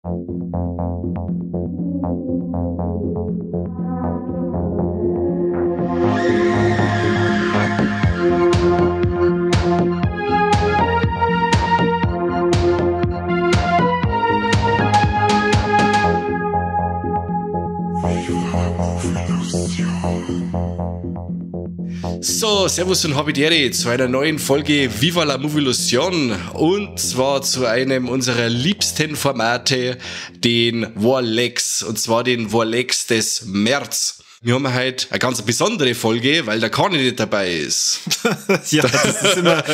So, Servus und Habidere zu einer neuen Folge Viva la Movilusion und zwar zu einem unserer liebsten Formate, den Warlex, und zwar den Warlex des März. Wir haben heute eine ganz besondere Folge, weil der Kani nicht dabei ist. Ja, das ist immer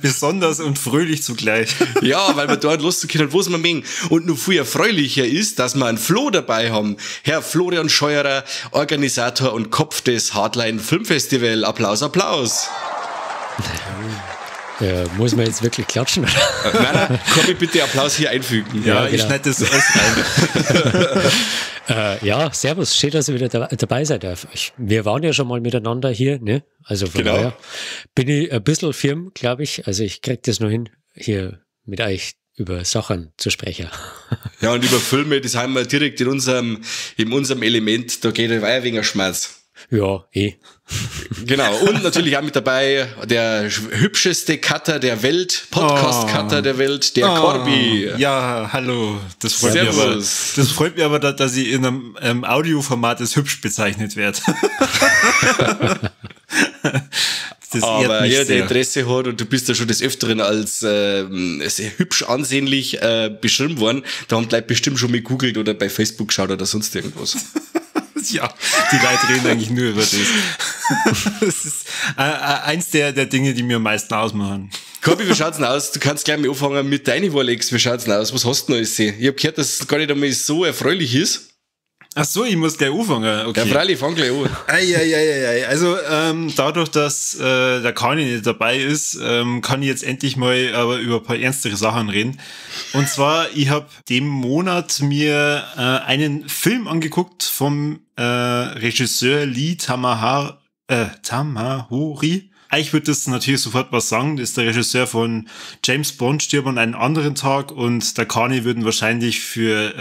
besonders und fröhlich zugleich. Ja, weil wir dort loszukommen, wo es mir mengen. Und noch viel erfreulicher ist, dass wir einen Flo dabei haben. Herr Florian Scheurer, Organisator und Kopf des Hardline Filmfestival. Applaus, Applaus. Muss man jetzt wirklich klatschen? Nein, komm ich bitte Applaus hier einfügen. Ja, genau. Ich schneide das alles rein. Ja, servus, schön, dass ihr wieder dabei seid. Wir waren ja schon mal miteinander hier, ne? Also von daher bin ich ein bisschen firm, glaube ich. Also ich krieg das noch hin, hier mit euch über Sachen zu sprechen. Ja, und über Filme, das haben wir direkt in unserem Element, da geht ein wegen Schmerz. Ja, Genau, und natürlich auch mit dabei der hübscheste Cutter der Welt, Podcast-Cutter der Welt, der Corby. Ja, hallo, das freut mich aber, dass ich in einem Audioformat als hübsch bezeichnet werde. Aber jeder, der Interesse hat, und du bist ja schon des Öfteren als sehr hübsch ansehnlich beschrieben worden, da haben die Leute bestimmt schon mal gegoogelt oder bei Facebook geschaut oder sonst irgendwas. Ja, die Leute reden eigentlich nur über das. Das ist eins der Dinge, die mir am meisten ausmachen. Corby, wie schaut's denn aus? Du kannst gleich mal anfangen mit deinen Warlex. Wie schaut's denn aus? Was hast du noch alles? Ich hab gehört, dass es gar nicht einmal so erfreulich ist. Ach so, ich muss gleich anfangen. Okay. Ja, freilich, fang gleich an. Also, dadurch, dass der Kani nicht dabei ist, kann ich jetzt endlich mal aber über ein paar ernstere Sachen reden. Und zwar, ich habe dem Monat mir einen Film angeguckt vom Regisseur Lee Tamahori. Ich würde das natürlich sofort was sagen. Das ist der Regisseur von James Bond, Stirb an einen anderen Tag, und der Kani würden wahrscheinlich für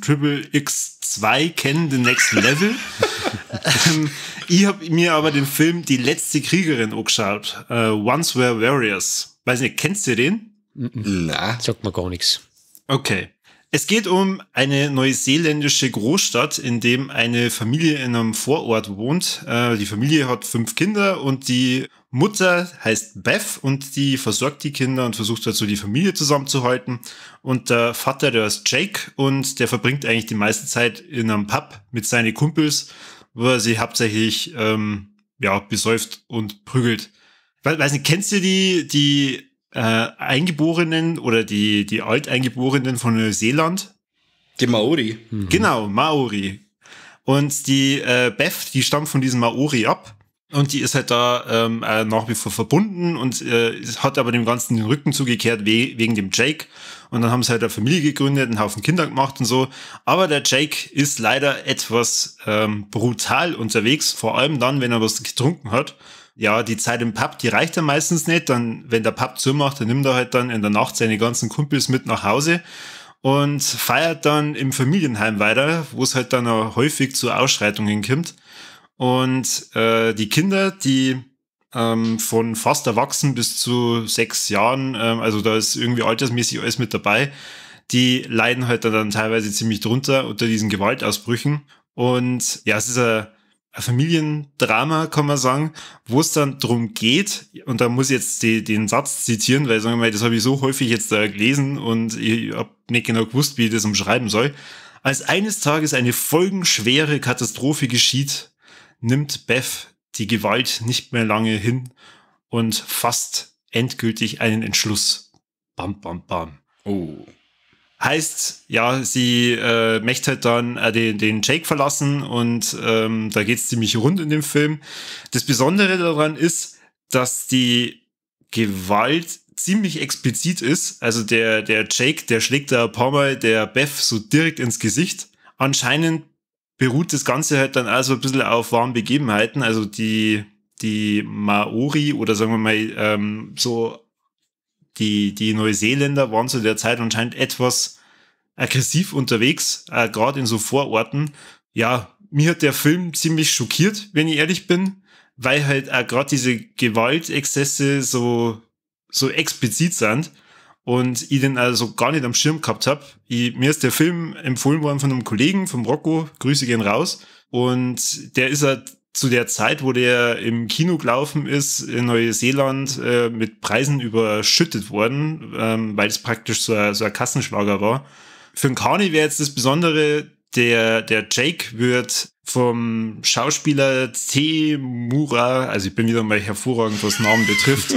Triple X2 kennen, The Next Level. Ich habe mir aber den Film Die letzte Kriegerin angeschaut. Once Were Warriors. Weiß nicht, kennst du den? Na, sagt mir gar nichts. Okay. Es geht um eine neuseeländische Großstadt, in dem eine Familie in einem Vorort wohnt. Die Familie hat 5 Kinder und die Mutter heißt Beth und die versorgt die Kinder und versucht dazu die Familie zusammenzuhalten. Und der Vater, der ist Jake, und der verbringt eigentlich die meiste Zeit in einem Pub mit seinen Kumpels, wo er sie hauptsächlich besäuft und prügelt. Weiß nicht, kennst du die Eingeborenen oder die Alteingeborenen von Neuseeland? Die Maori. Mhm. Genau, Maori. Und die Beth, die stammt von diesen Maori ab. Und die ist halt da nach wie vor verbunden und hat aber dem Ganzen den Rücken zugekehrt wegen dem Jake. Und dann haben sie halt eine Familie gegründet, einen Haufen Kinder gemacht und so. Aber der Jake ist leider etwas brutal unterwegs, vor allem dann, wenn er was getrunken hat. Ja, die Zeit im Pub, die reicht ja meistens nicht. Dann, wenn der Pub zumacht, dann nimmt er halt dann in der Nacht seine ganzen Kumpels mit nach Hause und feiert dann im Familienheim weiter, wo es halt dann auch häufig zu Ausschreitungen kommt. Und die Kinder, die von fast erwachsen bis zu 6 Jahren, also da ist irgendwie altersmäßig alles mit dabei, die leiden halt dann teilweise ziemlich drunter unter diesen Gewaltausbrüchen. Und ja, es ist ein Familiendrama, kann man sagen, wo es dann drum geht, und da muss ich jetzt den Satz zitieren, weil, sagen wir mal, das habe ich so häufig jetzt gelesen und ich habe nicht genau gewusst, wie ich das umschreiben soll. Als eines Tages eine folgenschwere Katastrophe geschieht, nimmt Beth die Gewalt nicht mehr lange hin und fasst endgültig einen Entschluss. Bam, bam, bam. Oh. Heißt, ja, sie möchte halt dann den Jake verlassen, und da geht's ziemlich rund in dem Film. Das Besondere daran ist, dass die Gewalt ziemlich explizit ist. Also der Jake, der schlägt da ein paar Mal der Beth so direkt ins Gesicht. Anscheinend beruht das Ganze halt dann also ein bisschen auf wahren Begebenheiten. Also die Maori oder sagen wir mal so die Neuseeländer waren zu der Zeit anscheinend etwas aggressiv unterwegs, gerade in so Vororten. Ja, mir hat der Film ziemlich schockiert, wenn ich ehrlich bin, weil halt auch gerade diese Gewaltexzesse so explizit sind und ich den also gar nicht am Schirm gehabt habe. Mir ist der Film empfohlen worden von einem Kollegen, vom Rocco, Grüße gehen raus, und der ist halt zu der Zeit, wo der im Kino gelaufen ist, in Neuseeland mit Preisen überschüttet worden, weil es praktisch so ein Kassenschlager war. Für den Kani wäre jetzt das Besondere, der Jake wird vom Schauspieler Temuera, also ich bin wieder mal hervorragend, was Namen betrifft,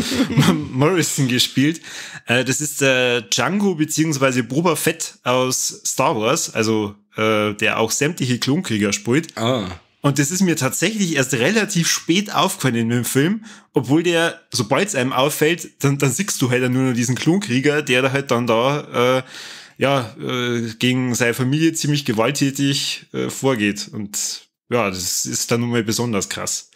Morrison gespielt. Das ist der Django beziehungsweise Boba Fett aus Star Wars, also der auch sämtliche Klonkrieger spielt. Ah. Und das ist mir tatsächlich erst relativ spät aufgefallen in dem Film, obwohl der, sobald es einem auffällt, dann siehst du halt nur noch diesen Klonkrieger, der da halt dann da gegen seine Familie ziemlich gewalttätig vorgeht. Und ja, das ist dann nochmal besonders krass.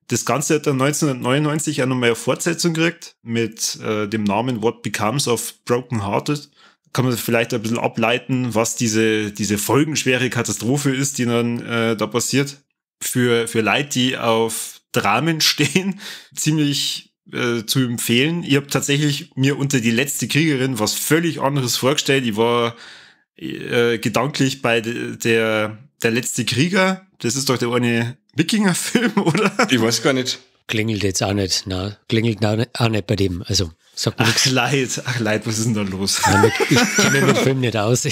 Das Ganze hat dann 1999 auch nochmal eine Fortsetzung gekriegt mit dem Namen What Becomes of Broken Hearted. Kann man vielleicht ein bisschen ableiten, was diese folgenschwere Katastrophe ist, die dann da passiert. Für Leute, die auf Dramen stehen, ziemlich zu empfehlen. Ich habe tatsächlich mir unter Die letzte Kriegerin was völlig anderes vorgestellt. Ich war gedanklich bei der letzte Krieger. Das ist doch der eine Wikinger-Film, oder? Ich weiß gar nicht. Klingelt jetzt auch nicht, klingelt auch nicht bei dem, also sagt mir nichts. Ach Leid, was ist denn da los? Ich kenne den Film nicht aus.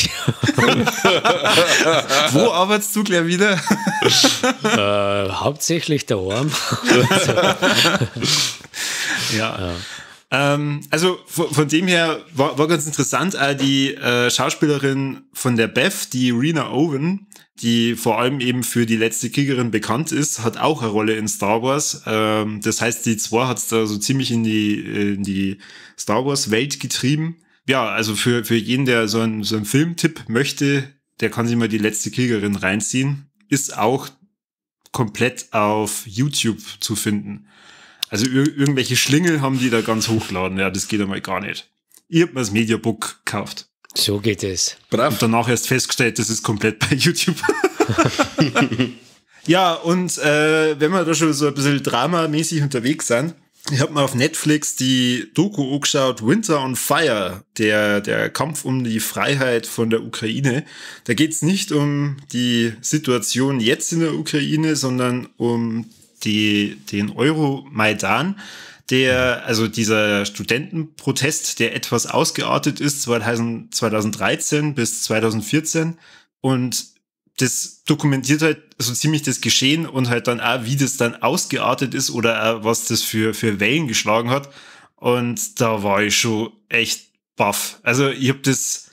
Wo arbeitest du gleich wieder? Hauptsächlich daheim. Ja. Also von dem her war ganz interessant, auch die Schauspielerin von der Beth, die Rena Owen, die vor allem eben für Die letzte Kriegerin bekannt ist, hat auch eine Rolle in Star Wars. Das heißt, die zwei hat's da so ziemlich in die Star Wars Welt getrieben. Ja, also für jeden, der so einen Filmtipp möchte, der kann sich mal Die letzte Kriegerin reinziehen. Ist auch komplett auf YouTube zu finden. Also irgendwelche Schlingel haben die da ganz hochgeladen. Ja, das geht einmal gar nicht. Ich hab mir das Mediabook gekauft. So geht es. Brav. Und danach erst festgestellt, das ist komplett bei YouTube. Ja, und wenn wir da schon so ein bisschen dramamäßig unterwegs sind, ich habe mir auf Netflix die Doku angeschaut, Winter on Fire, der Kampf um die Freiheit von der Ukraine. Da geht's nicht um die Situation jetzt in der Ukraine, sondern um den Euromaidan, also dieser Studentenprotest, der etwas ausgeartet ist, 2013 bis 2014. Und das dokumentiert halt so ziemlich das Geschehen und halt dann auch, wie das dann ausgeartet ist oder auch, was das für Wellen geschlagen hat. Und da war ich schon echt baff. Also ich habe das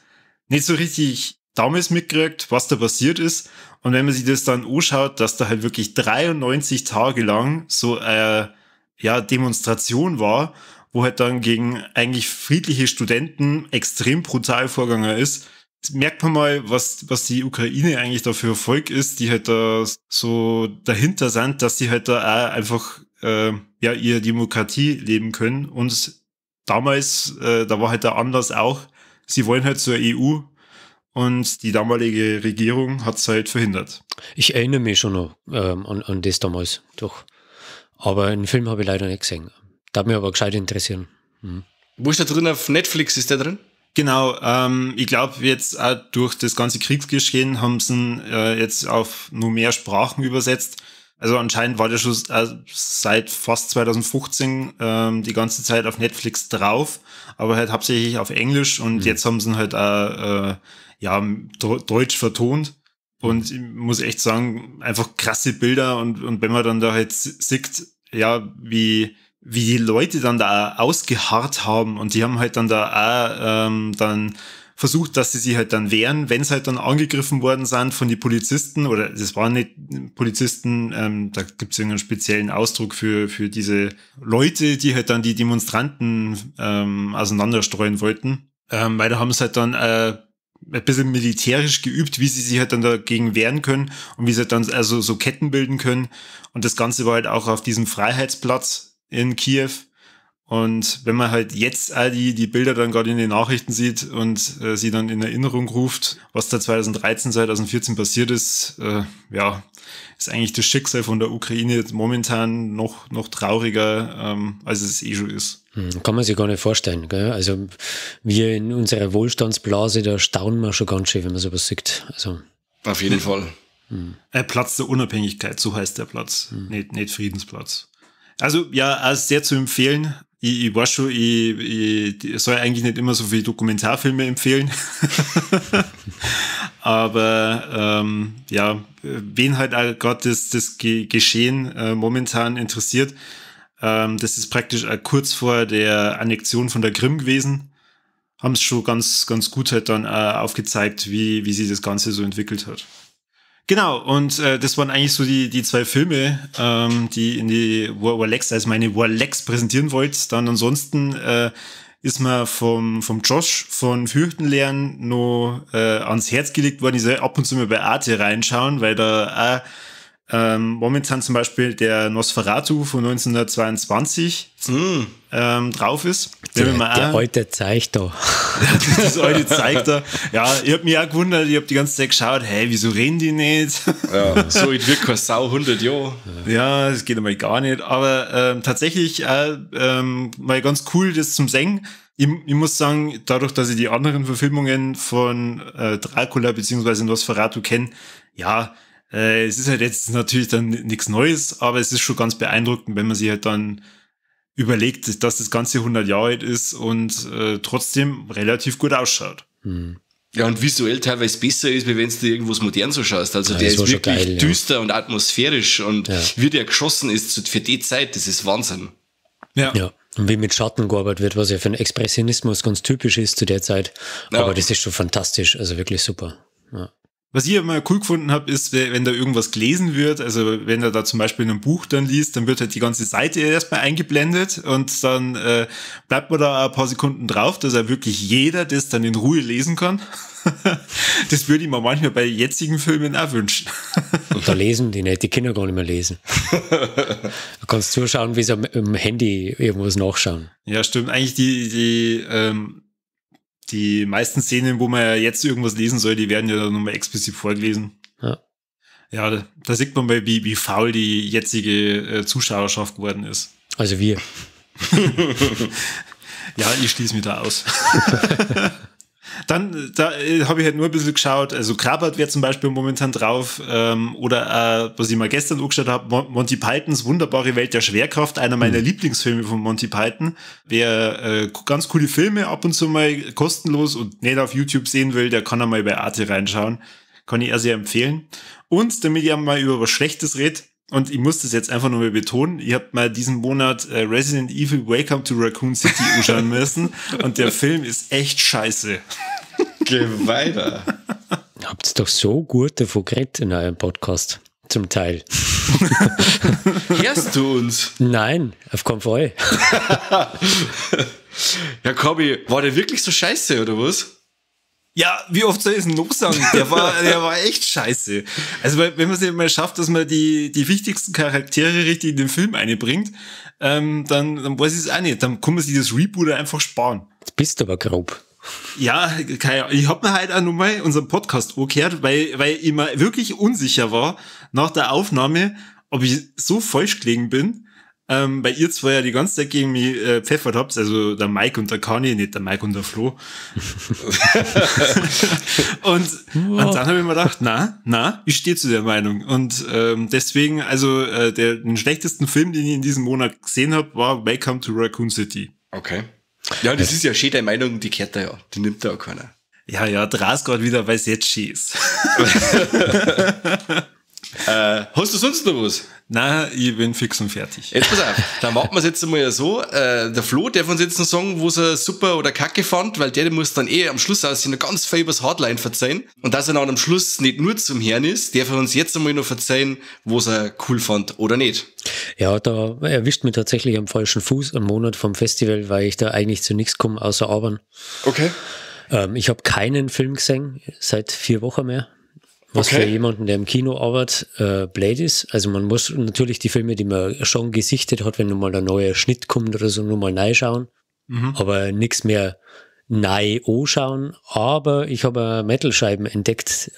nicht so richtig damals mitgekriegt, was da passiert ist. Und wenn man sich das dann anschaut, dass da halt wirklich 93 Tage lang so Demonstration war, wo halt dann gegen eigentlich friedliche Studenten extrem brutal vorgegangen ist, merkt man mal, was die Ukraine eigentlich da für ein Volk ist, die halt da so dahinter sind, dass sie halt da auch einfach ihre Demokratie leben können. Und damals, da war halt der Anlass auch, sie wollen halt zur EU und die damalige Regierung hat es halt verhindert. Ich erinnere mich schon noch an das damals, doch. Aber einen Film habe ich leider nicht gesehen. Darf mich aber gescheit interessieren. Wo ist der drin? Auf Netflix ist der drin? Genau, ich glaube jetzt auch durch das ganze Kriegsgeschehen haben sie ihn jetzt auf nur mehr Sprachen übersetzt. Also anscheinend war der schon seit fast 2015 die ganze Zeit auf Netflix drauf, aber halt hauptsächlich auf Englisch und jetzt haben sie ihn halt auch Deutsch vertont. Und ich muss echt sagen, einfach krasse Bilder und wenn man dann da halt sieht, ja, wie die Leute dann da ausgeharrt haben und die haben halt dann da auch dann versucht, dass sie sich halt dann wehren, wenn sie halt dann angegriffen worden sind von den Polizisten, oder das waren nicht Polizisten, da gibt es irgendeinen speziellen Ausdruck für diese Leute, die halt dann die Demonstranten auseinanderstreuen wollten, weil da haben sie halt dann ein bisschen militärisch geübt, wie sie sich halt dann dagegen wehren können und wie sie halt dann also so Ketten bilden können. Und das Ganze war halt auch auf diesem Freiheitsplatz in Kiew. Und wenn man halt jetzt all die Bilder dann gerade in den Nachrichten sieht und sie dann in Erinnerung ruft, was da 2013, 2014 passiert ist, ist eigentlich das Schicksal von der Ukraine jetzt momentan noch trauriger, als es schon ist. Kann man sich gar nicht vorstellen, gell? Also wir in unserer Wohlstandsblase, da staunen wir schon ganz schön, wenn man sowas sieht. Also auf jeden Fall. Platz der Unabhängigkeit, so heißt der Platz, nicht Friedensplatz. Also ja, auch sehr zu empfehlen. Ich weiß schon, ich soll eigentlich nicht immer so viele Dokumentarfilme empfehlen. Aber wen halt auch gerade das Geschehen momentan interessiert, das ist praktisch auch kurz vor der Annexion von der Krim gewesen. Haben es schon ganz gut halt dann aufgezeigt, wie sich das Ganze so entwickelt hat. Genau, und das waren eigentlich so die zwei Filme, die in die Warlex, also meine Warlex präsentieren wollte. Dann ansonsten ist mir vom Josh von Fürchtenlernen noch ans Herz gelegt worden. Ich soll ab und zu mal bei Arte reinschauen, weil da auch momentan zum Beispiel der Nosferatu von 1922 drauf ist. Der alte Zeichter. Das alte Zeichter. Ja, ich hab mich auch gewundert, ich hab die ganze Zeit geschaut, hey, wieso reden die nicht? Ja, so ich wirklich keine Sau 100 Jahre. Ja, das geht einmal gar nicht. Aber tatsächlich mal ganz cool, das zum Singen. Ich muss sagen, dadurch, dass ich die anderen Verfilmungen von Dracula bzw. Nosferatu kenne, ja, es ist halt jetzt natürlich dann nichts Neues, aber es ist schon ganz beeindruckend, wenn man sich halt dann überlegt, dass das Ganze 100 Jahre alt ist und trotzdem relativ gut ausschaut. Ja, und visuell teilweise besser ist, wie wenn du irgendwas modern so schaust. Also der ist wirklich geil, düster und atmosphärisch und wie der geschossen ist für die Zeit, das ist Wahnsinn. Ja. Und wie mit Schatten gearbeitet wird, was ja für den Expressionismus ganz typisch ist zu der Zeit. Aber das ist schon fantastisch, also wirklich super. Ja. Was ich immer cool gefunden habe, ist, wenn da irgendwas gelesen wird, also wenn er da zum Beispiel in einem Buch dann liest, dann wird halt die ganze Seite erstmal eingeblendet und dann bleibt man da ein paar Sekunden drauf, dass er wirklich jeder das dann in Ruhe lesen kann. Das würde ich mir manchmal bei jetzigen Filmen auch wünschen. Und da lesen die nicht, die Kinder gar nicht mehr lesen. Du kannst zuschauen, wie sie am Handy irgendwas nachschauen. Ja, stimmt. Eigentlich die meisten Szenen, wo man ja jetzt irgendwas lesen soll, die werden ja dann nochmal explizit vorgelesen. Ja, da sieht man mal, wie faul die jetzige Zuschauerschaft geworden ist. Also wir. Ja, ich schließe mich da aus. Dann, da habe ich halt nur ein bisschen geschaut, also Krabbert wäre zum Beispiel momentan drauf, oder was ich mal gestern angeschaut habe, Monty Pythons Wunderbare Welt der Schwerkraft, einer meiner Lieblingsfilme von Monty Python. Wer ganz coole Filme ab und zu mal kostenlos und nicht auf YouTube sehen will, der kann einmal bei Arte reinschauen. Kann ich eher sehr empfehlen. Und damit ich mal über was Schlechtes rede, und ich muss das jetzt einfach nur mal betonen, ich habe mal diesen Monat Resident Evil Welcome to Raccoon City anschauen müssen und der Film ist echt scheiße. Geh weiter. Ihr habt doch so gut davon geredet in eurem Podcast, zum Teil. Hörst du uns? Nein, auf keinen Fall. Ja, Kobi, war der wirklich so scheiße, oder was? Ja, wie oft soll ich es noch sagen? Der war echt scheiße. Also, wenn man es nicht mal schafft, dass man die wichtigsten Charaktere richtig in den Film einbringt, dann weiß ich es auch nicht. Dann kann man sich das Reboot einfach sparen. Jetzt bist du aber grob. Ja, ich hab mir halt auch nochmal unseren Podcast angehört, weil ich mir wirklich unsicher war nach der Aufnahme, ob ich so falsch gelegen bin. Weil ihr zwei ja die ganze Zeit gegen mich pfeffert habt, also der Mike und der Kani, nicht der Mike und der Flo. und dann habe ich mir gedacht, na, ich stehe zu der Meinung. Und deswegen, also den schlechtesten Film, den ich in diesem Monat gesehen habe, war Welcome to Raccoon City. Okay. Ja, das ist ja schön, deine Meinung, die kehrt da ja. Die nimmt da auch keiner. Ja, draus gerade wieder, weil es jetzt schön ist. Hast du sonst noch was? Nein, ich bin fix und fertig. Jetzt pass auf, dann machen wir es jetzt einmal so. Der Flo darf uns jetzt noch sagen, wo er super oder kacke fand, weil der muss dann am Schluss aus noch ganz viel übers Hardline verzeihen. Und dass er dann am Schluss nicht nur zum Herrn ist, darf er uns jetzt einmal noch verzeihen, wo er cool fand oder nicht. Ja, da erwischt mich tatsächlich am falschen Fuß am Monat vom Festival, weil ich da eigentlich zu nichts komme, außer Arbeiten. Okay. Ich habe keinen Film gesehen, seit 4 Wochen mehr. was für jemanden, der im Kino arbeitet, blöd ist. Also man muss natürlich die Filme, die man schon gesichtet hat, wenn nun mal ein neuer Schnitt kommt oder so, nur mal reinschauen. Aber nichts mehr neu anschauen. Aber ich habe Metal-Scheiben entdeckt,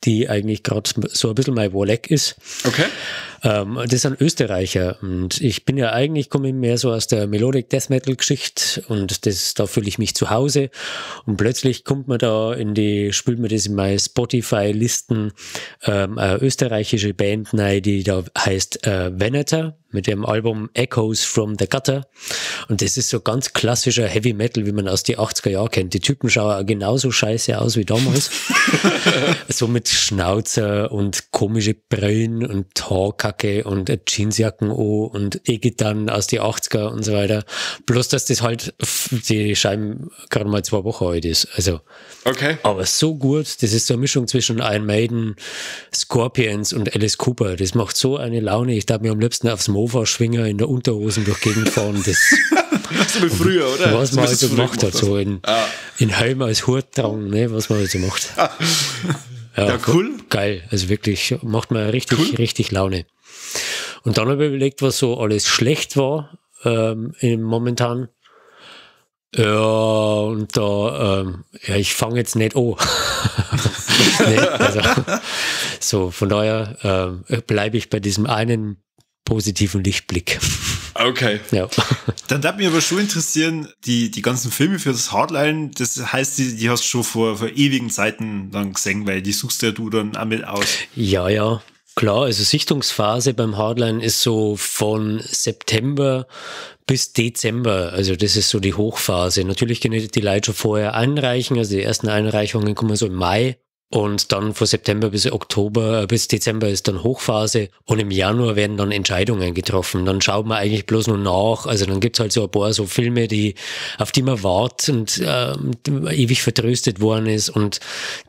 die eigentlich gerade so ein bisschen mein Wolleck ist. Okay. Das sind Österreicher und ich bin ja eigentlich, komme mehr so aus der Melodic Death Metal Geschichte und da fühle ich mich zu Hause und plötzlich kommt man da spült mir das in meine Spotify-Listen eine österreichische Band rein, die da heißt Venator mit dem Album Echoes from the Gutter und das ist so ganz klassischer Heavy Metal, wie man aus die 80er Jahren kennt. Die Typen schauen auch genauso scheiße aus wie damals. So mit Schnauzer und komische Brillen und Haarkacke und Jeansjacken und E-Gitarren aus die 80er und so weiter. Bloß, dass das halt die Scheiben gerade mal 2 Wochen alt ist. Also, okay. Aber so gut, das ist so eine Mischung zwischen Iron Maiden, Scorpions und Alice Cooper. Das macht so eine Laune. Ich darf mir am liebsten aufs Mofa-Schwinger in der Unterhosen durch Gegend fahren. Das so wie früher, oder? Was man halt so gemacht hat, so in Helm als Hut tragen, ne, was man halt so macht. Ja, cool. Geil. Also wirklich, macht mir richtig Laune. Und dann habe ich überlegt, was so alles schlecht war momentan. Ja, und da, ich fange jetzt nicht an. Nee, also, so, von daher bleibe ich bei diesem einen positiven Lichtblick. Okay. Ja. Dann darf mich aber schon interessieren, die ganzen Filme für das Hardline, das heißt, die hast du schon vor ewigen Zeiten dann gesehen, weil die suchst ja du dann auch mit aus. Ja, klar. Also Sichtungsphase beim Hardline ist so von September bis Dezember. Also das ist so die Hochphase. Natürlich können die Leute schon vorher einreichen. Also die ersten Einreichungen kommen so im Mai. Und dann von September bis Dezember ist dann Hochphase und im Januar werden dann Entscheidungen getroffen. Dann schaut man eigentlich bloß nur nach. Also dann gibt's halt so ein paar so Filme, auf die man wartet und ewig vertröstet worden ist und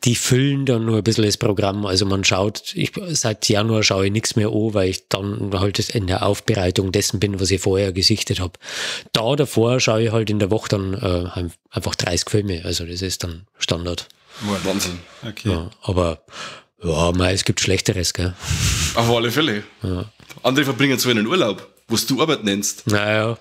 die füllen dann nur ein bisschen das Programm. Also man schaut, seit Januar schaue ich nichts mehr an, weil ich dann halt in der Aufbereitung dessen bin, was ich vorher gesichtet habe. Davor schaue ich halt in der Woche dann einfach 30 Filme. Also das ist dann Standard. Wahnsinn. Okay. Ja, aber es gibt Schlechteres, gell? Auf alle Fälle. Ja. Andere verbringen so einen Urlaub, was du Arbeit nennst. Naja.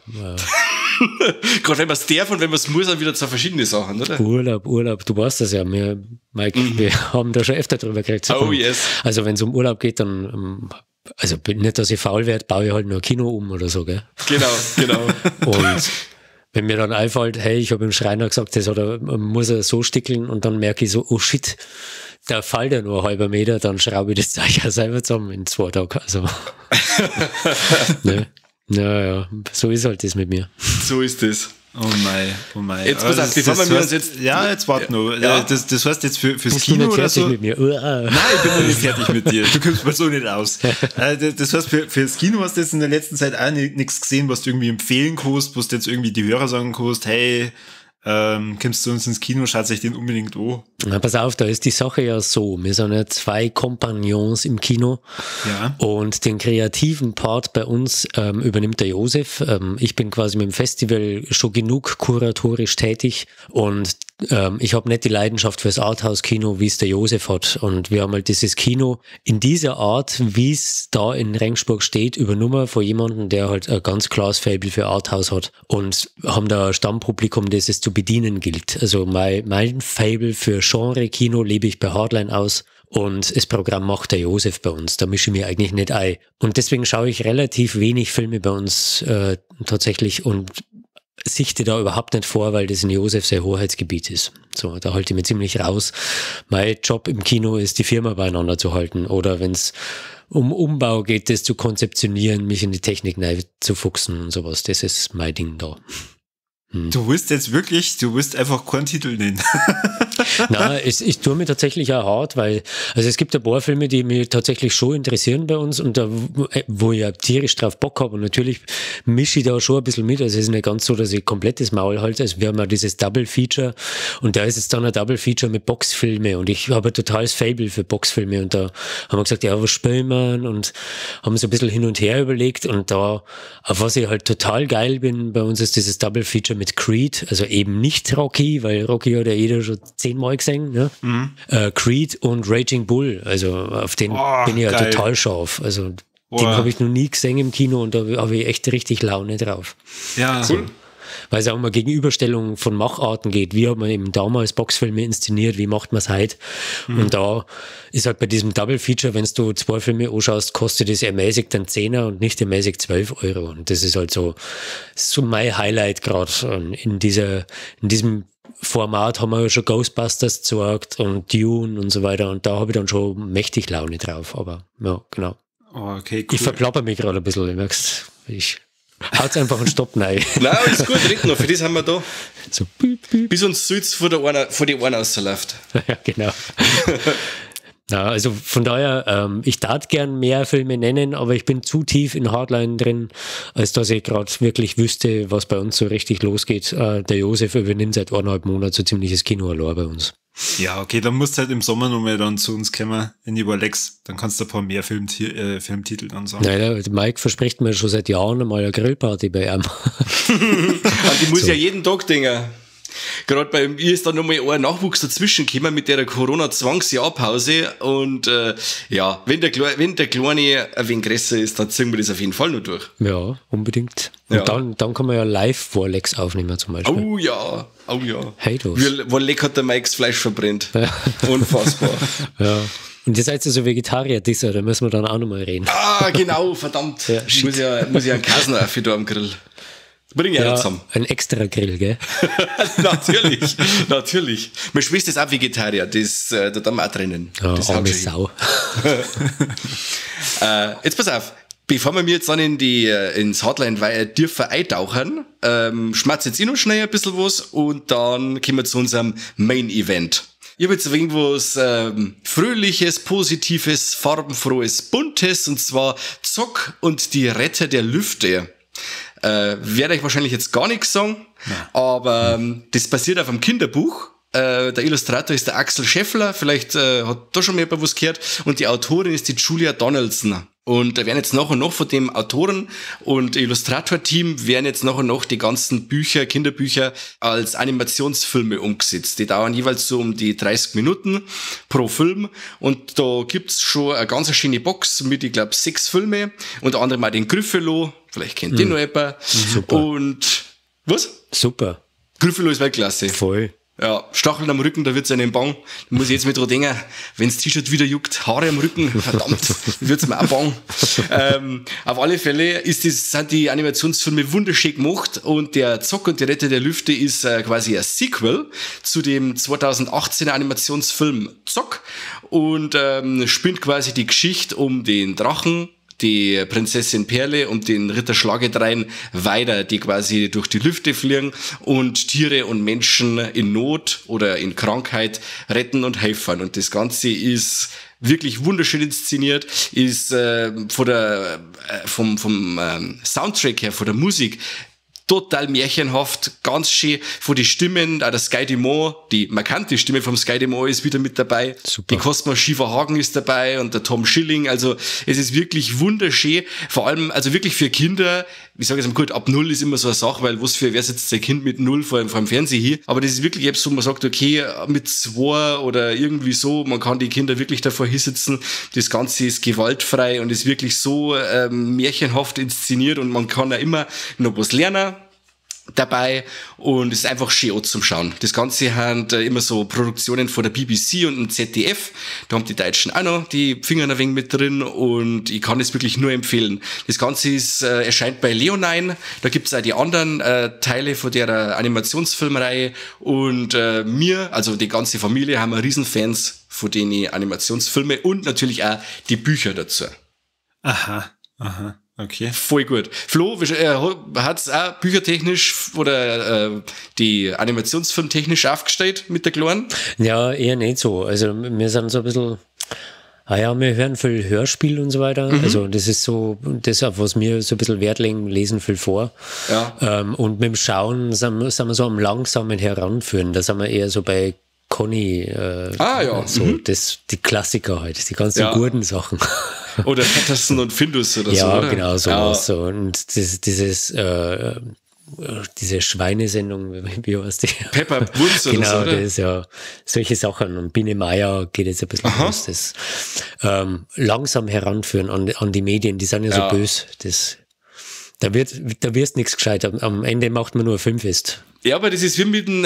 Gerade wenn man es darf und wenn man es muss, dann wieder zwei verschiedene Sachen, oder? Urlaub, du weißt das ja. Mike, wir haben da schon öfter drüber geredet. Oh yes. Also wenn es um Urlaub geht, dann also nicht, dass ich faul werde, baue ich halt nur ein Kino um oder so, gell? Genau. Und wenn mir dann einfällt, hey, ich habe dem Schreiner gesagt, muss er so stickeln und dann merke ich so, oh shit, da fällt ja nur ein halber Meter, dann schraube ich das Zeug ja selber zusammen in 2 Tagen. Also, ne? Ja, so ist halt das mit mir. So ist das. Oh mein. Jetzt pass auf, die fahren wir uns jetzt. Ja, jetzt warte nur. Ja. Das heißt jetzt fürs Bist Kino du nicht oder so. Mit mir? Nein, ich bin noch nicht fertig mit dir. Du kommst mal so nicht aus. Das heißt, fürs Kino hast du jetzt in der letzten Zeit auch nichts gesehen, was du irgendwie empfehlen kannst, wo du jetzt irgendwie die Hörer sagen kannst, hey, kommst du uns ins Kino, schaut euch den unbedingt an. Na, pass auf, da ist die Sache ja so. Wir sind ja 2 Kompagnons im Kino. Ja. Und den kreativen Part bei uns übernimmt der Josef. Ich bin quasi mit dem Festival schon genug kuratorisch tätig und ich habe nicht die Leidenschaft fürs Arthouse-Kino, wie es der Josef hat. Und wir haben halt dieses Kino in dieser Art, wie es da in Regensburg steht, übernommen von jemandem, der halt ein ganz klares Faible für Arthouse hat. Und haben da ein Stammpublikum, das es zu bedienen gilt. Also mein Faible für Genre-Kino lebe ich bei Hardline aus. Und das Programm macht der Josef bei uns. Da mische ich mir eigentlich nicht ein. Und deswegen schaue ich relativ wenig Filme bei uns tatsächlich und sichte da überhaupt nicht vor, weil das in Josef sein Hoheitsgebiet ist. So, da halte ich mich ziemlich raus. Mein Job im Kino ist, die Firma beieinander zu halten. Oder wenn es um Umbau geht, das zu konzeptionieren, mich in die Technik zu fuchsen und sowas. Das ist mein Ding da. Du willst einfach keinen Titel nennen. Nein, ich tue mir tatsächlich auch hart, weil, also es gibt ein paar Filme, die mich tatsächlich schon interessieren bei uns und da, wo ich ja tierisch drauf Bock habe und natürlich mische ich da schon ein bisschen mit, also es ist nicht ganz so, dass ich komplettes Maul halte, also wir haben ja dieses Double Feature und da ist es dann ein Double Feature mit Boxfilme und ich habe ein totales Faible für Boxfilme und da haben wir gesagt, ja, was spielen wir und haben so ein bisschen hin und her überlegt und da, auf was ich halt total geil bin bei uns ist dieses Double Feature mit Creed, also eben nicht Rocky, weil Rocky hat ja jeder schon 10-mal Mal gesehen, ne? Creed und Raging Bull, also auf den bin ich ja geil. total scharf. Also den habe ich noch nie gesehen im Kino und da habe ich echt richtig Laune drauf. Ja, Cool. Weil es auch immer Gegenüberstellung von Macharten geht. Wie hat man eben damals Boxfilme inszeniert, wie macht man es heute? Und da ist halt bei diesem Double Feature, wenn du 2 Filme anschaust, kostet es ermäßigt dann 10er und nicht ermäßigt 12 Euro. Und das ist halt so mein Highlight gerade in diesem Format haben wir ja schon Ghostbusters gezeigt und Dune und so weiter. Und da habe ich dann schon mächtig Laune drauf. Aber ja, genau. Oh, okay, cool. Ich verplapper mich gerade ein bisschen, du merkst, ich haut's einfach einen Stopp rein. Nein, alles gut, red noch, für das haben wir da. So, büp, büp. Bis uns Sulz vor die Ohren rausläuft. Ja, genau. Ja, also von daher, ich darf gern mehr Filme nennen, aber ich bin zu tief in Hardline drin, als dass ich gerade wirklich wüsste, was bei uns so richtig losgeht. Der Josef übernimmt seit 1,5 Monaten so ziemliches Kino allein bei uns. Ja, okay, dann musst du halt im Sommer nochmal dann zu uns kommen in die Lex. Dann kannst du ein paar mehr Filmtitel dann sagen. Nein, der Mike verspricht mir schon seit Jahren einmal eine Grillparty bei ihm. Und die muss ja jeden Tag denken. Gerade bei mir ist da nochmal ein Nachwuchs dazwischen gekommen mit der Corona-Zwangsjahrpause und ja, wenn der Kleine ein wenig größer ist, dann ziehen wir das auf jeden Fall noch durch. Ja, unbedingt. Und Ja. dann kann man ja live Vorlex aufnehmen zum Beispiel. Oh ja. Hey, du. Wie leck hat der Mike's Fleisch verbrennt. Unfassbar. Ja. Und ihr seid ja so Vegetarier-Disser, da müssen wir dann auch nochmal reden. Ah, genau, verdammt. Ja, Ich muss ja einen Kasen auf da am Grill. Bring ich auch zusammen. ein extra Grill, gell? Natürlich. Meine Schwester ist auch Vegetarier, da tun wir auch drinnen. Ja, Das arme haut schon Sau. Jetzt pass auf, bevor wir jetzt dann ins Hardline dürfen eintauchen, schmatz jetzt noch schnell ein bisschen was und dann kommen wir zu unserem Main-Event. Ich habe jetzt irgendwas Fröhliches, Positives, Farbenfrohes, Buntes und zwar Zock und die Retter der Lüfte. Werde ich wahrscheinlich jetzt gar nichts sagen, aber das basiert auf einem Kinderbuch. Der Illustrator ist der Axel Scheffler, vielleicht hat da schon mal was gehört, und die Autorin ist die Julia Donaldson. Und da werden jetzt nach und nach von dem Autoren- und Illustrator-Team werden jetzt nach und nach die ganzen Kinderbücher als Animationsfilme umgesetzt. Die dauern jeweils so um die 30 Minuten pro Film. Und da gibt's schon eine ganz schöne Box mit, ich glaube, 6 Filme. Unter anderem auch den Gryffalo. Vielleicht kennt ihr noch jemand. Super. Und, was? Super. Gryffalo ist Weltklasse. Voll. Ja, Stacheln am Rücken, da wird's einem bang. Da muss ich jetzt mit dran denken, wenn's T-Shirt wieder juckt, Haare am Rücken, verdammt, wird's mir auch bang. Auf alle Fälle sind die Animationsfilme wunderschön gemacht und der Zock und die Retter der Lüfte ist quasi ein Sequel zu dem 2018er Animationsfilm Zock und spinnt quasi die Geschichte um den Drachen, die Prinzessin Perle und den Ritter Schlagedrein weiter, die quasi durch die Lüfte fliegen und Tiere und Menschen in Not oder in Krankheit retten und helfen. Und das Ganze ist wirklich wunderschön inszeniert, ist vom Soundtrack her, von der Musik, total märchenhaft, ganz schön von den Stimmen, auch der Sky Dumont, die markante Stimme vom Sky Dumont ist wieder mit dabei. Super. Die Cosma Schieferhagen ist dabei und der Tom Schilling, also es ist wirklich wunderschön, vor allem, also wirklich für Kinder, ich sage jetzt mal gut, ab 0 ist immer so eine Sache, weil wer setzt sein Kind mit 0 vor dem Fernseher hier, aber das ist wirklich etwas, wo man sagt, okay, mit 2 oder irgendwie so, man kann die Kinder wirklich davor hinsitzen, das Ganze ist gewaltfrei und ist wirklich so märchenhaft inszeniert und man kann ja immer noch was lernen dabei und es ist einfach schön zum Schauen. Das Ganze hat immer so Produktionen von der BBC und dem ZDF. Da haben die Deutschen auch noch die Finger ein wenig mit drin und ich kann es wirklich nur empfehlen. Das Ganze erscheint bei Leonine. Da gibt es auch die anderen Teile von der Animationsfilmreihe und mir, also die ganze Familie, haben wir Riesenfans von den Animationsfilmen und natürlich auch die Bücher dazu. Aha. Okay. Voll gut. Flo, hat's auch büchertechnisch oder die Animationsfilmtechnisch aufgestellt mit der Kleinen? Ja, eher nicht so. Also wir sind so ein bisschen, wir hören viel Hörspiel und so weiter. Also das ist so, das auf was wir so ein bisschen Wert legen, lesen viel vor. Ja. Und mit dem Schauen sind wir so am langsamen Heranführen. Da sind wir eher so bei Conny, so die Klassiker halt, die ganzen guten Sachen. Oder Patterson und Findus oder so, ja, oder? genau, sowas. So. Und dieses diese Schweinesendung, wie heißt die? Pepper Woods oder genau, so, oder? Das ist ja solche Sachen. Und Biene Meier geht jetzt ein bisschen los. Das langsam heranführen an die Medien, die sind ja so böse. Da wirst nichts gescheit. Am Ende macht man nur ein Filmfest. Ja, aber das ist wie mit dem,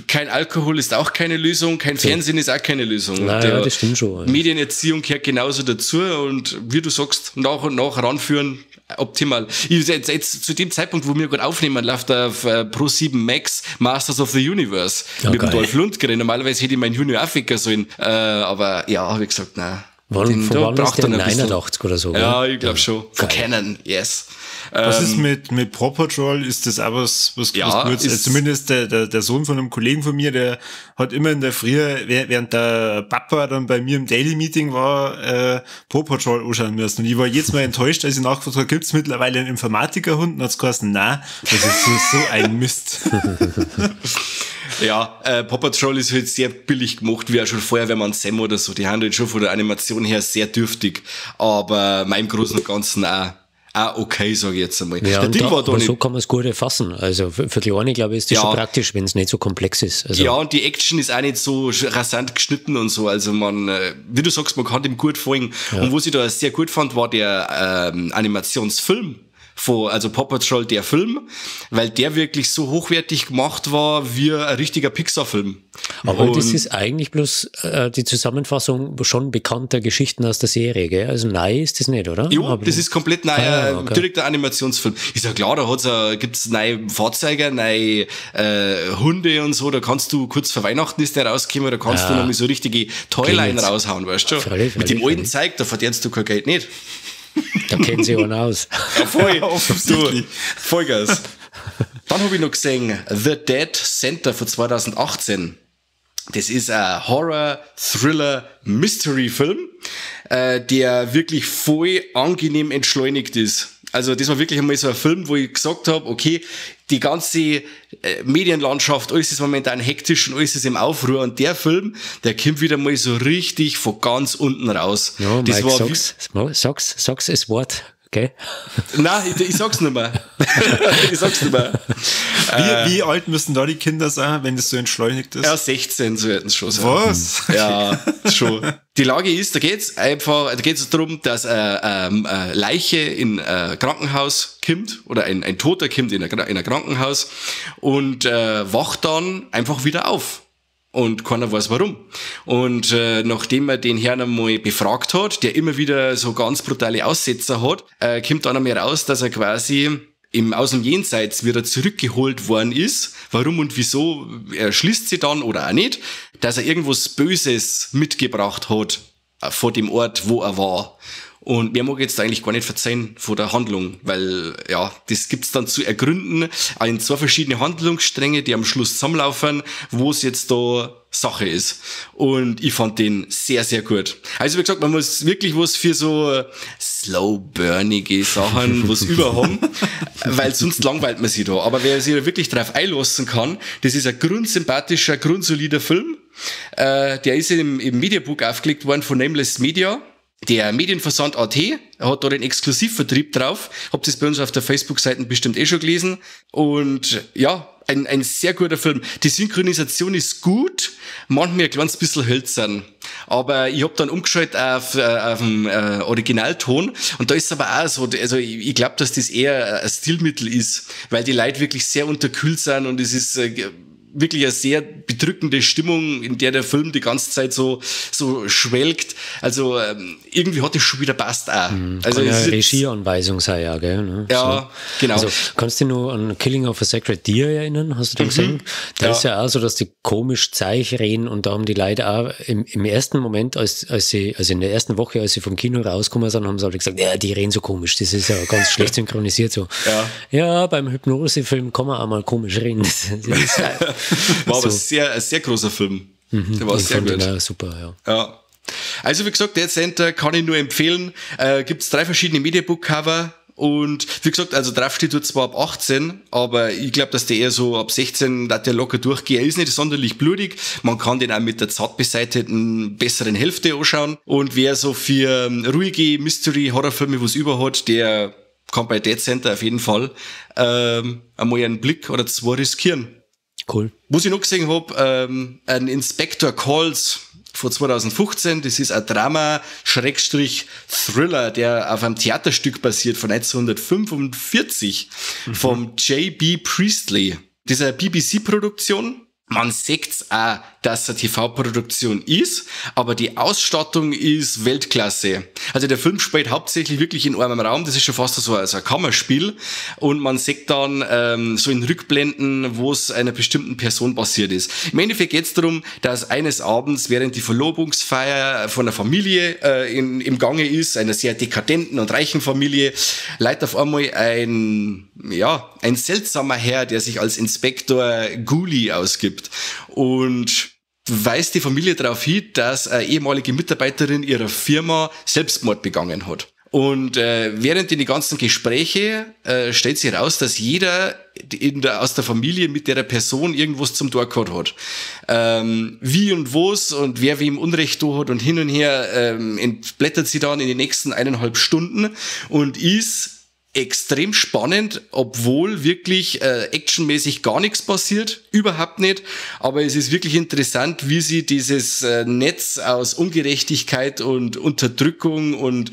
kein Alkohol ist auch keine Lösung, kein Fernsehen ist auch keine Lösung. Naja, das stimmt schon. Medienerziehung gehört genauso dazu und wie du sagst, nach und nach ranführen, optimal. Jetzt zu dem Zeitpunkt, wo wir gerade aufnehmen, läuft auf Pro7 Max Masters of the Universe mit dem Dolph Lundgren. Normalerweise hätte ich meinen Junior aufwecken sollen, aber ja, habe ich gesagt, nein. Von wann ist der 89 oder so? Ja, ich glaube schon. Von Canon, yes. Was ist mit Paw Patrol? Ist das auch was Gutes? Also zumindest der Sohn von einem Kollegen von mir, der hat immer in der Früh, während der Papa dann bei mir im Daily Meeting war, Paw Patrol anschauen müssen. Und ich war jetzt mal enttäuscht, als ich nachgefragt habe, gibt's mittlerweile einen Informatikerhund? Und hat's geheißen, nein, das ist so ein Mist. Ja, Paw Patrol ist halt sehr billig gemacht, wie auch schon Feuerwehrmann Sam oder so. Die haben halt schon von der Animation her sehr dürftig, aber im Großen und Ganzen auch okay, sage ich jetzt einmal. Ja, aber so kann man es gut erfassen. Also für Kleine, glaube ich, ist das schon praktisch, wenn es nicht so komplex ist. Also ja, und die Action ist auch nicht so rasant geschnitten und so. Also man, wie du sagst, man kann dem gut folgen. Ja. Und was ich da sehr gut fand, war der Animationsfilm. Also Paw Patrol, der Film, weil der wirklich so hochwertig gemacht war wie ein richtiger Pixar-Film. Aber das ist eigentlich bloß die Zusammenfassung schon bekannter Geschichten aus der Serie, gell? Also nein ist das nicht, oder? Jo, das ist komplett neu, direkter Animationsfilm. Ist ja klar, da gibt's neue Fahrzeuge, neue Hunde und so, da kannst du kurz vor Weihnachten ist der rausgekommen, da kannst du noch mal so richtige Toyline raushauen, weißt du? Freilich, mit dem alten Zeug, da verdienst du kein Geld nicht. Da kennen sie einen aus. Ja, voll. Vollgas. Dann habe ich noch gesehen The Dead Center von 2018. Das ist ein Horror-Thriller-Mystery-Film, der wirklich voll angenehm entschleunigt ist. Also das war wirklich einmal so ein Film, wo ich gesagt habe, okay, die ganze Medienlandschaft, alles ist momentan hektisch und alles ist im Aufruhr. Und der Film, der kommt wieder mal so richtig von ganz unten raus. Ja, das Mike, war sag's das Wort, okay? Nein, ich sag's nicht mehr. Wie alt müssen da die Kinder sein, wenn das so entschleunigt ist? Ja, 16 sollten es schon sein. Was? Ja, schon. Die Lage ist, da geht's darum, dass eine Leiche in ein Krankenhaus kommt, oder ein Toter kommt in ein Krankenhaus und wacht dann einfach wieder auf. Und keiner weiß warum. Und nachdem man den Herrn einmal befragt hat, der immer wieder so ganz brutale Aussetzer hat, kommt dann einmal raus, dass er quasi aus dem Jenseits wieder zurückgeholt worden ist. Warum und wieso, er schließt sie dann oder auch nicht, dass er irgendwas Böses mitgebracht hat vor dem Ort, wo er war. Und mehr mag ich jetzt eigentlich gar nicht verzeihen von der Handlung, weil, ja, das gibt's dann zu ergründen in 2 verschiedene Handlungsstränge, die am Schluss zusammenlaufen, wo es jetzt da Sache ist. Und ich fand den sehr, sehr gut. Also wie gesagt, man muss wirklich was für so slow-burnige Sachen was überhaben, weil sonst langweilt man sich da. Aber wer sich da wirklich drauf einlassen kann, das ist ein grundsympathischer, grundsolider Film. Der ist im Mediabook aufgelegt worden von Nameless Media. Der Medienversand AT hat da den Exklusivvertrieb drauf. Habt das bei uns auf der Facebook-Seite bestimmt schon gelesen. Und ja, ein sehr guter Film. Die Synchronisation ist gut, manchmal ein kleines bisschen hölzern. Aber ich hab dann umgeschaltet auf den Originalton. Und da ist es aber auch so, also ich glaube, dass das eher ein Stilmittel ist, weil die Leute wirklich sehr unterkühlt sind und es ist wirklich eine sehr bedrückende Stimmung, in der Film die ganze Zeit so schwelgt. Also irgendwie hat es schon wieder passt auch. Also kann ja eine Regieanweisung sein, ja, gell? Ne? Ja, so. Genau. Also kannst du dich nur an Killing of a Sacred Deer erinnern? Hast du den gesehen? Da ist ja auch so, dass die komisch Zeich reden und da haben die Leute auch im ersten Moment, als sie in der ersten Woche, als sie vom Kino rausgekommen sind, haben sie alle gesagt, ja, die reden so komisch, das ist ja ganz schlecht synchronisiert so. Ja, beim Hypnosefilm kann man auch mal komisch reden. Das ist war aber ein sehr großer Film. Der war sehr gut. Super, ja. Also wie gesagt, Dead Center kann ich nur empfehlen. Gibt's 3 verschiedene Mediabook-Cover und wie gesagt, also drauf steht zwar ab 18, aber ich glaube, dass der eher so ab 16 da der locker durchgeht. Er ist nicht sonderlich blutig. Man kann den auch mit der zart beseiteten besseren Hälfte anschauen. Und wer so für ruhige Mystery-Horrorfilme was über hat, der kann bei Dead Center auf jeden Fall einmal einen Blick oder zwei riskieren. Cool. Was ich noch gesehen habe, ein Inspector Calls von 2015, das ist ein Drama-Thriller, der auf einem Theaterstück basiert von 1945 vom J.B. Priestley. Das ist eine BBC-Produktion. Man sieht's auch, dass es eine TV-Produktion ist, aber die Ausstattung ist Weltklasse. Also der Film spielt hauptsächlich wirklich in einem Raum, das ist schon fast so ein Kammerspiel, und man sieht dann so in Rückblenden, wo es einer bestimmten Person passiert ist. Im Endeffekt geht's darum, dass eines Abends, während die Verlobungsfeier von einer Familie im Gange ist, einer sehr dekadenten und reichen Familie, leitet auf einmal ein seltsamer Herr, der sich als Inspektor Ghoulie ausgibt und weist die Familie darauf hin, dass eine ehemalige Mitarbeiterin ihrer Firma Selbstmord begangen hat. Und während die ganzen Gespräche stellt sich raus, dass jeder aus der Familie mit der Person irgendwas zum Tor gehabt hat. Wie und was und wer wem Unrecht da hat und hin und her entblättert sie dann in die nächsten 1,5 Stunden und ist extrem spannend, obwohl wirklich actionmäßig gar nichts passiert, überhaupt nicht, aber es ist wirklich interessant, wie sie dieses Netz aus Ungerechtigkeit und Unterdrückung und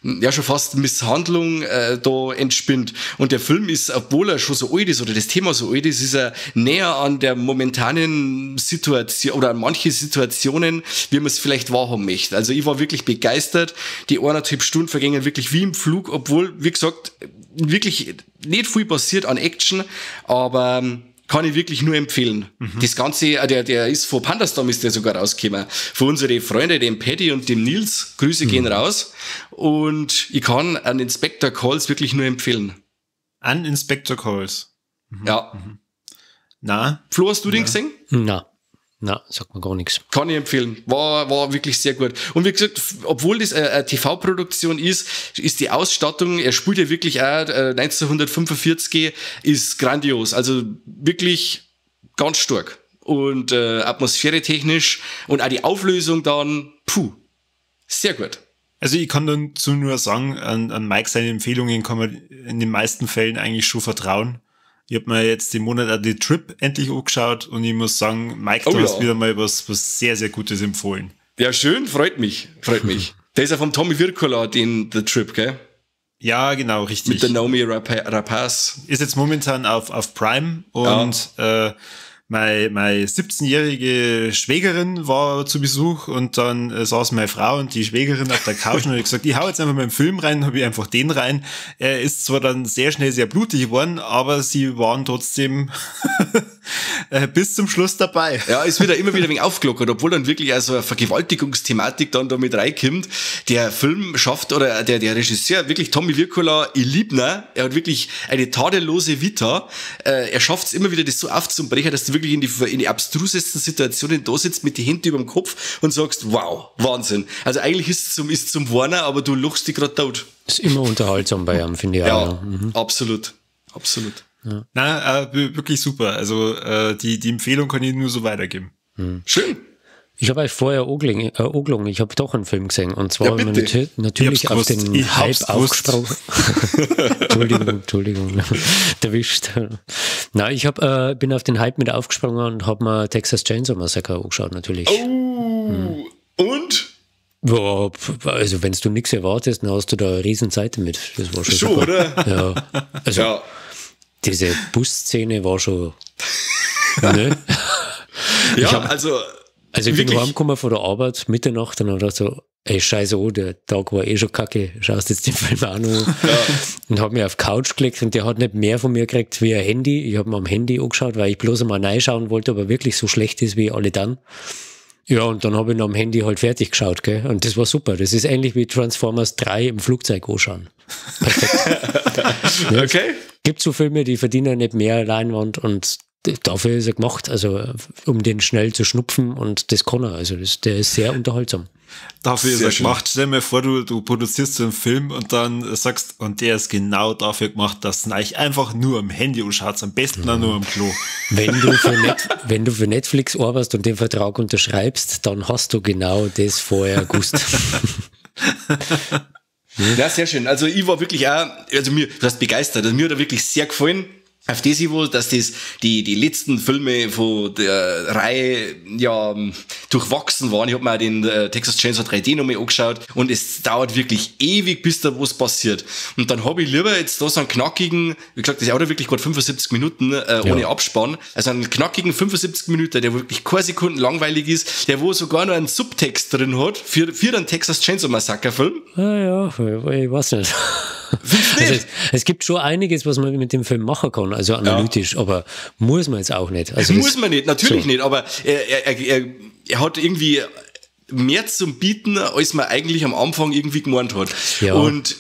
ja schon fast Misshandlung da entspinnt. Und der Film ist, obwohl er schon so alt ist oder das Thema so alt ist er näher an der momentanen Situation oder an manche Situationen, wie man es vielleicht wahrhaben möchte. Also ich war wirklich begeistert, die 1,5 Stunden vergingen wirklich wie im Flug, obwohl, wie gesagt, wirklich nicht viel passiert an Action, aber kann ich wirklich nur empfehlen. Das Ganze, der ist von Pandastorm ist der sogar rausgekommen. Von unseren Freunden, dem Paddy und dem Nils. Grüße gehen raus. Und ich kann an Inspector Calls wirklich nur empfehlen. An Inspector Calls? Ja. Na? Flo, hast du den gesehen? Na, sagt mir gar nichts. Kann ich empfehlen. War wirklich sehr gut. Und wie gesagt, obwohl das eine TV-Produktion ist die Ausstattung, er spielt ja wirklich auch 1945, ist grandios. Also wirklich ganz stark. Und atmosphäretechnisch und auch die Auflösung dann, sehr gut. Also ich kann dazu nur sagen, an Mike seine Empfehlungen kann man in den meisten Fällen eigentlich schon vertrauen. Ich habe mir jetzt den Monat auch die Trip endlich angeschaut und ich muss sagen, Mike, du hast wieder mal was sehr, sehr Gutes empfohlen. Ja, schön, freut mich. Der ist ja vom Tommy Wirkola, The Trip, gell? Ja, genau, richtig. Mit der Naomi Rapaz. Ist jetzt momentan auf Prime und meine 17-jährige Schwägerin war zu Besuch und dann saß meine Frau und die Schwägerin auf der Couch und habe gesagt, ich hau jetzt einfach mal einen Film rein, habe ich einfach den rein. Er ist zwar dann sehr schnell sehr blutig geworden, aber sie waren trotzdem bis zum Schluss dabei. Ja, ist immer wieder ein wenig aufgelockert, obwohl dann wirklich also eine Vergewaltigungsthematik dann da mit reinkommt. Der Film schafft, oder der Regisseur, wirklich Tommy Wirkola, ich lieb ihn, er hat wirklich eine tadellose Vita. Er schafft es immer wieder, das so aufzubrechen, dass du wirklich in die abstrusesten Situationen da sitzt mit den Händen über dem Kopf und sagst, wow, Wahnsinn. Also eigentlich ist es zum Warner, aber du lachst dich gerade tot. Ist immer unterhaltsam bei ihm, finde ich auch. Ja, absolut. Ja. Na, wirklich super. Also die Empfehlung kann ich nur so weitergeben. Schön. Ich habe euch vorher angelungen, ich habe doch einen Film gesehen. Und zwar haben wir natürlich auf den Hype aufgesprungen. Entschuldigung. Erwischt. Nein, ich bin auf den Hype mit aufgesprungen und habe mir Texas Chainsaw Massacre angeschaut, natürlich. Oh, und? Ja, also wenn du nichts erwartest, dann hast du da eine riesen Seite mit. Das war schon super. Oder? Ja. Also diese Busszene war schon... ne? Also ich bin heimgekommen von der Arbeit, Mitternacht, und habe gedacht so, ey, scheiße, der Tag war schon kacke, schaust jetzt den Film auch noch. Ja. Und habe mich auf die Couch gelegt und der hat nicht mehr von mir gekriegt wie ein Handy. Ich habe mir am Handy angeschaut, weil ich bloß einmal reinschauen wollte, aber wirklich so schlecht ist wie alle dann. Ja, und dann habe ich noch am Handy halt fertig geschaut, gell? Und das war super. Das ist ähnlich wie Transformers 3 im Flugzeug anschauen. Perfekt. Ja, okay. Gibt so Filme, die verdienen nicht mehr Leinwand und dafür ist er gemacht, also um den schnell zu schnupfen, und das kann er. Also der ist sehr unterhaltsam. Dafür ist er gemacht. Stell dir vor, du produzierst so einen Film und dann sagst, und der ist genau dafür gemacht, dass du euch einfach nur am Handy anschaut, am besten auch nur am Klo. Wenn du für Netflix arbeitest und den Vertrag unterschreibst, dann hast du genau das vorher gewusst. Ja, sehr schön. Also ich war wirklich auch, also mir, du hast begeistert, also mir hat er wirklich sehr gefallen. Auf das Niveau, dass das die letzten Filme von der Reihe ja durchwachsen waren. Ich habe mir auch den Texas Chainsaw 3D nochmal angeschaut und es dauert wirklich ewig, bis da was passiert. Und dann habe ich lieber jetzt da so einen knackigen, wie gesagt, das dauert wirklich gerade 75 Minuten ohne Abspann, also einen knackigen 75 Minuten, der wirklich keine Sekunden langweilig ist, der wo sogar noch einen Subtext drin hat für den Texas Chainsaw Massacre Film. Ja, ich weiß nicht. Also es gibt schon einiges, was man mit dem Film machen kann, also analytisch, aber muss man jetzt auch nicht. Also muss man nicht, natürlich so. Nicht, aber er hat irgendwie mehr zum Bieten, als man eigentlich am Anfang irgendwie gemeint hat. Ja. Und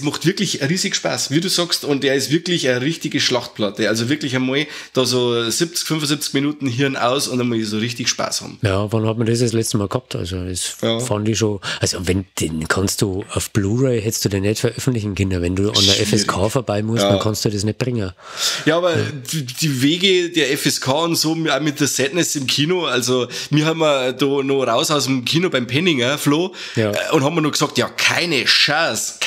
macht wirklich riesig Spaß, wie du sagst, und er ist wirklich eine richtige Schlachtplatte. Also wirklich einmal da so 70, 75 Minuten Hirn aus und einmal so richtig Spaß haben. Ja, wann hat man das letzte Mal gehabt? Also das fand ich schon, also wenn den kannst du auf Blu-ray, hättest du den nicht veröffentlichen können. Wenn du an der FSK vorbei musst, dann kannst du das nicht bringen. Ja, aber die Wege der FSK und so, auch mit der Sadness im Kino, also wir haben da noch raus aus dem Kino beim Penninger, Flo, und haben wir noch gesagt, ja, keine Chance.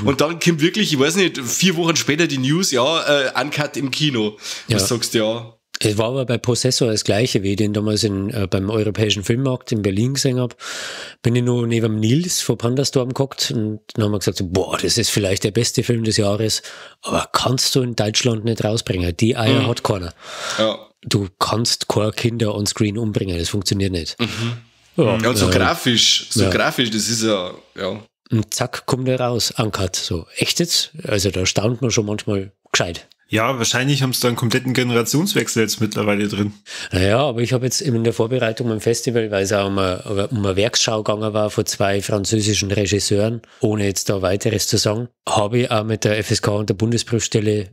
Und dann kommt wirklich, ich weiß nicht, 4 Wochen später die News, Uncut im Kino. Du sagst, ja. Es war aber bei Possessor das Gleiche, wie ich den damals beim Europäischen Filmmarkt in Berlin gesehen habe. Bin ich noch neben Nils von Pandastorm gehockt und dann haben wir gesagt, boah, das ist vielleicht der beste Film des Jahres, aber kannst du in Deutschland nicht rausbringen. Die Eier hat keiner. Ja. Du kannst keine Kinder on Screen umbringen, das funktioniert nicht. Ja, und so grafisch, das ist ja. Und zack, kommt er raus, Uncut. So, echt jetzt? Also da staunt man schon manchmal gescheit. Ja, wahrscheinlich haben sie da einen kompletten Generationswechsel jetzt mittlerweile drin. Naja, aber ich habe jetzt in der Vorbereitung am Festival, weil es auch um eine Werksschau gegangen war von 2 französischen Regisseuren, ohne jetzt da weiteres zu sagen, habe ich auch mit der FSK und der Bundesprüfstelle,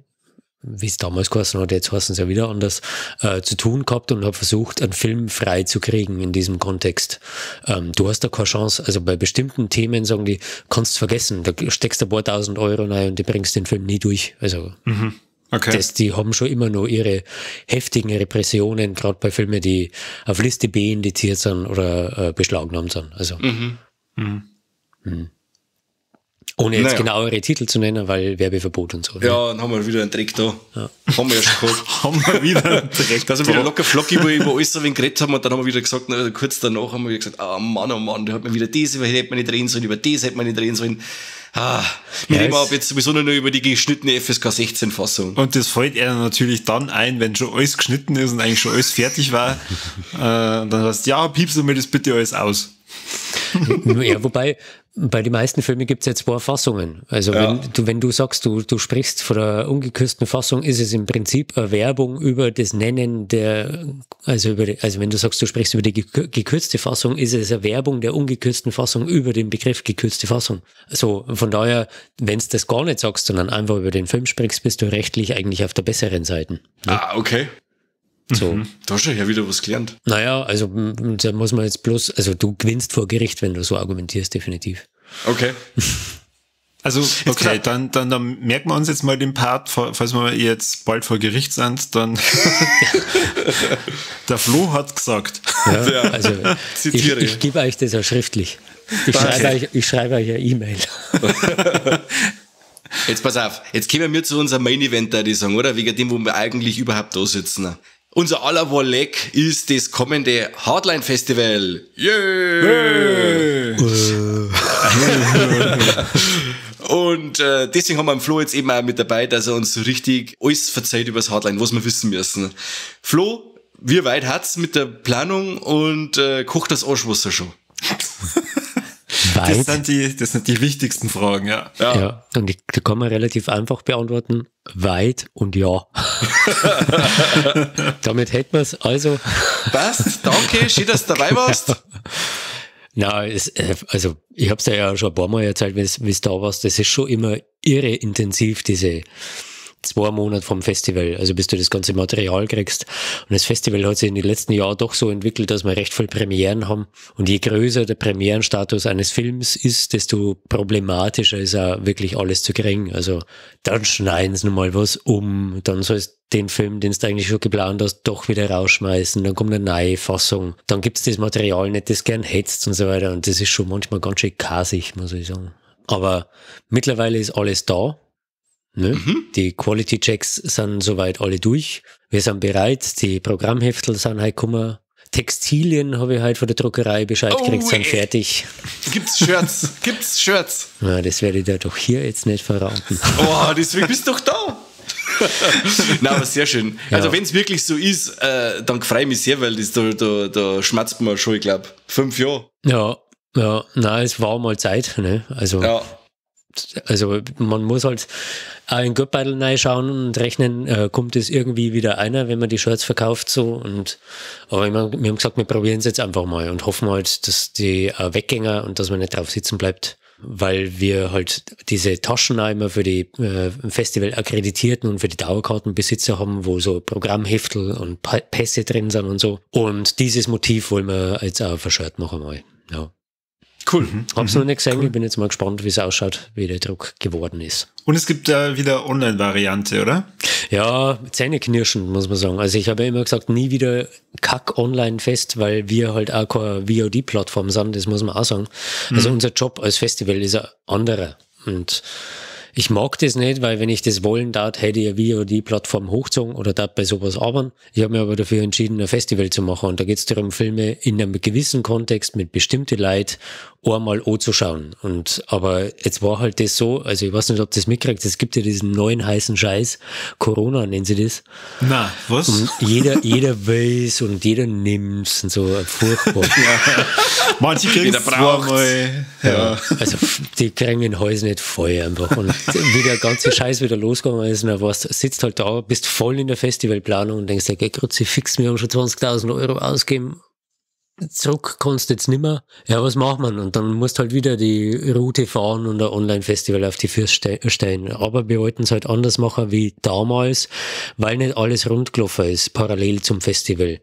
wie es damals geheißen hat, jetzt heißen es ja wieder anders, zu tun gehabt und habe versucht, einen Film frei zu kriegen in diesem Kontext. Du hast da keine Chance, also bei bestimmten Themen sagen die, kannst du vergessen, da steckst du ein paar 1000 Euro rein und du bringst den Film nie durch. Also okay. Die haben schon immer noch ihre heftigen Repressionen, gerade bei Filmen, die auf Liste B indiziert sind oder beschlagnahmt sind. Also ohne jetzt genauere Titel zu nennen, weil Werbeverbot und so. Ja, dann haben wir wieder einen Dreck da. Ja. Haben wir ja schon gehabt. Haben wir wieder einen Dreck da. Also wieder locker flockig, wo alles so ein wenig geredet haben und dann haben wir wieder gesagt, kurz danach haben wir wieder gesagt, Mann, da hat man wieder das, hätte man nicht reden sollen, über das hätte man nicht reden sollen. Wir reden ab jetzt sowieso nur über die geschnittene FSK 16 Fassung. Und das fällt er natürlich dann ein, wenn schon alles geschnitten ist und eigentlich schon alles fertig war. Dann heißt piepst du mir das bitte alles aus. Ja, wobei, bei den meisten Filmen gibt es ja 2 Fassungen. Also wenn du sagst, du sprichst von der ungekürzten Fassung, ist es im Prinzip eine Werbung über das Nennen also wenn du sagst, du sprichst über die gekürzte Fassung, ist es eine Werbung der ungekürzten Fassung über den Begriff gekürzte Fassung. So, von daher, wenn du das gar nicht sagst, sondern einfach über den Film sprichst, bist du rechtlich eigentlich auf der besseren Seite. Ne? Okay. So. Da hast du ja wieder was gelernt. Naja, also da muss man jetzt bloß, also du gewinnst vor Gericht, wenn du so argumentierst, definitiv. Okay. Also, okay, dann merken wir uns jetzt mal den Part, falls wir jetzt bald vor Gericht sind, dann der Flo hat gesagt. Ja, also ich gebe euch das ja schriftlich. Ich schreibe euch eine E-Mail. Jetzt pass auf, jetzt kommen wir zu unserem Main Event, da die sagen, oder? Wegen dem, wo wir eigentlich überhaupt da sitzen. Unser aller Wolleck ist das kommende Hardline Festival. Yeah! Und deswegen haben wir den Flo jetzt eben auch mit dabei, dass er uns so richtig alles verzeiht über das Hardline, was wir wissen müssen. Flo, wie weit hat's mit der Planung und kocht das Arschwasser schon? Das sind die wichtigsten Fragen, ja. Und die kann man relativ einfach beantworten. Weit und ja. Damit hätten wir es also. Passt, danke, schön, dass du dabei warst. Also ich habe es ja schon ein paar Mal erzählt, wie es da warst. Das ist schon immer irre intensiv, diese 2 Monate vom Festival, also bis du das ganze Material kriegst. Und das Festival hat sich in den letzten Jahren doch so entwickelt, dass wir recht viel Premieren haben. Und je größer der Premierenstatus eines Films ist, desto problematischer ist auch wirklich alles zu kriegen. Also dann schneiden sie nochmal was um, dann sollst den Film, den du eigentlich schon geplant hast, doch wieder rausschmeißen, dann kommt eine neue Fassung, dann gibt's das Material nicht, das gern hättest und so weiter. Und das ist schon manchmal ganz schön kasig, muss ich sagen. Aber mittlerweile ist alles da. Ne? Die Quality-Checks sind soweit alle durch. Wir sind bereit. Die Programmheftel sind halt gekommen. Textilien habe ich halt von der Druckerei Bescheid gekriegt, sind fertig. Gibt's Shirts? Na, das werde ich dir doch hier jetzt nicht verraten. Oh, deswegen bist du doch da. Na, aber sehr schön. Ja. Also wenn es wirklich so ist, dann freue ich mich sehr, weil da schmatzt man schon, ich glaube, 5 Jahre. Ja, na, es war mal Zeit. Ne? Also man muss halt auch in den Geldbeutel reinschauen und rechnen, kommt es irgendwie wieder einer, wenn man die Shirts verkauft so. Aber wir haben gesagt, wir probieren es jetzt einfach mal und hoffen halt, dass die weggängen und dass man nicht drauf sitzen bleibt. Weil wir halt diese Taschen auch immer für die Festival-Akkreditierten und für die Dauerkartenbesitzer haben, wo so Programmheftel und Pässe drin sind und so. Und dieses Motiv wollen wir jetzt auch auf ein Shirt machen mal. Ja. Cool. Hab's noch nicht gesehen, ich bin jetzt mal gespannt, wie es ausschaut, wie der Druck geworden ist. Und es gibt da wieder Online-Variante, oder? Ja, zähneknirschend, muss man sagen. Also ich habe ja immer gesagt, nie wieder Kack-Online-Fest, weil wir halt auch keine VOD-Plattform sind, das muss man auch sagen. Also unser Job als Festival ist ein anderer. Und ich mag das nicht, weil wenn ich das wollen darf, hätte ich eine VOD-Plattform hochgezogen oder darf bei sowas arbeiten. Ich habe mir aber dafür entschieden, ein Festival zu machen. Und da geht es darum, Filme in einem gewissen Kontext mit bestimmten Leuten einmal anzuschauen. Aber jetzt war halt das so, also ich weiß nicht, ob das mitkriegt, es gibt ja diesen neuen heißen Scheiß, Corona nennen sie das. Na, was? Und jeder weiß und jeder nimmt's und so, furchtbar. Ja. Manche kriegen es zweimal. Ja. Also die kriegen den Hals nicht voll einfach. Und wie der ganze Scheiß wieder losgegangen ist, dann sitzt halt da, bist voll in der Festivalplanung und denkst dir, okay, Kruzifix, wir haben schon 20.000 Euro ausgegeben. Zurück kannst du jetzt nimmer. Ja, was macht man? Und dann musst halt wieder die Route fahren und ein Online-Festival auf die Füße stellen. Aber wir wollten es halt anders machen wie damals, weil nicht alles rund gelaufen ist, parallel zum Festival.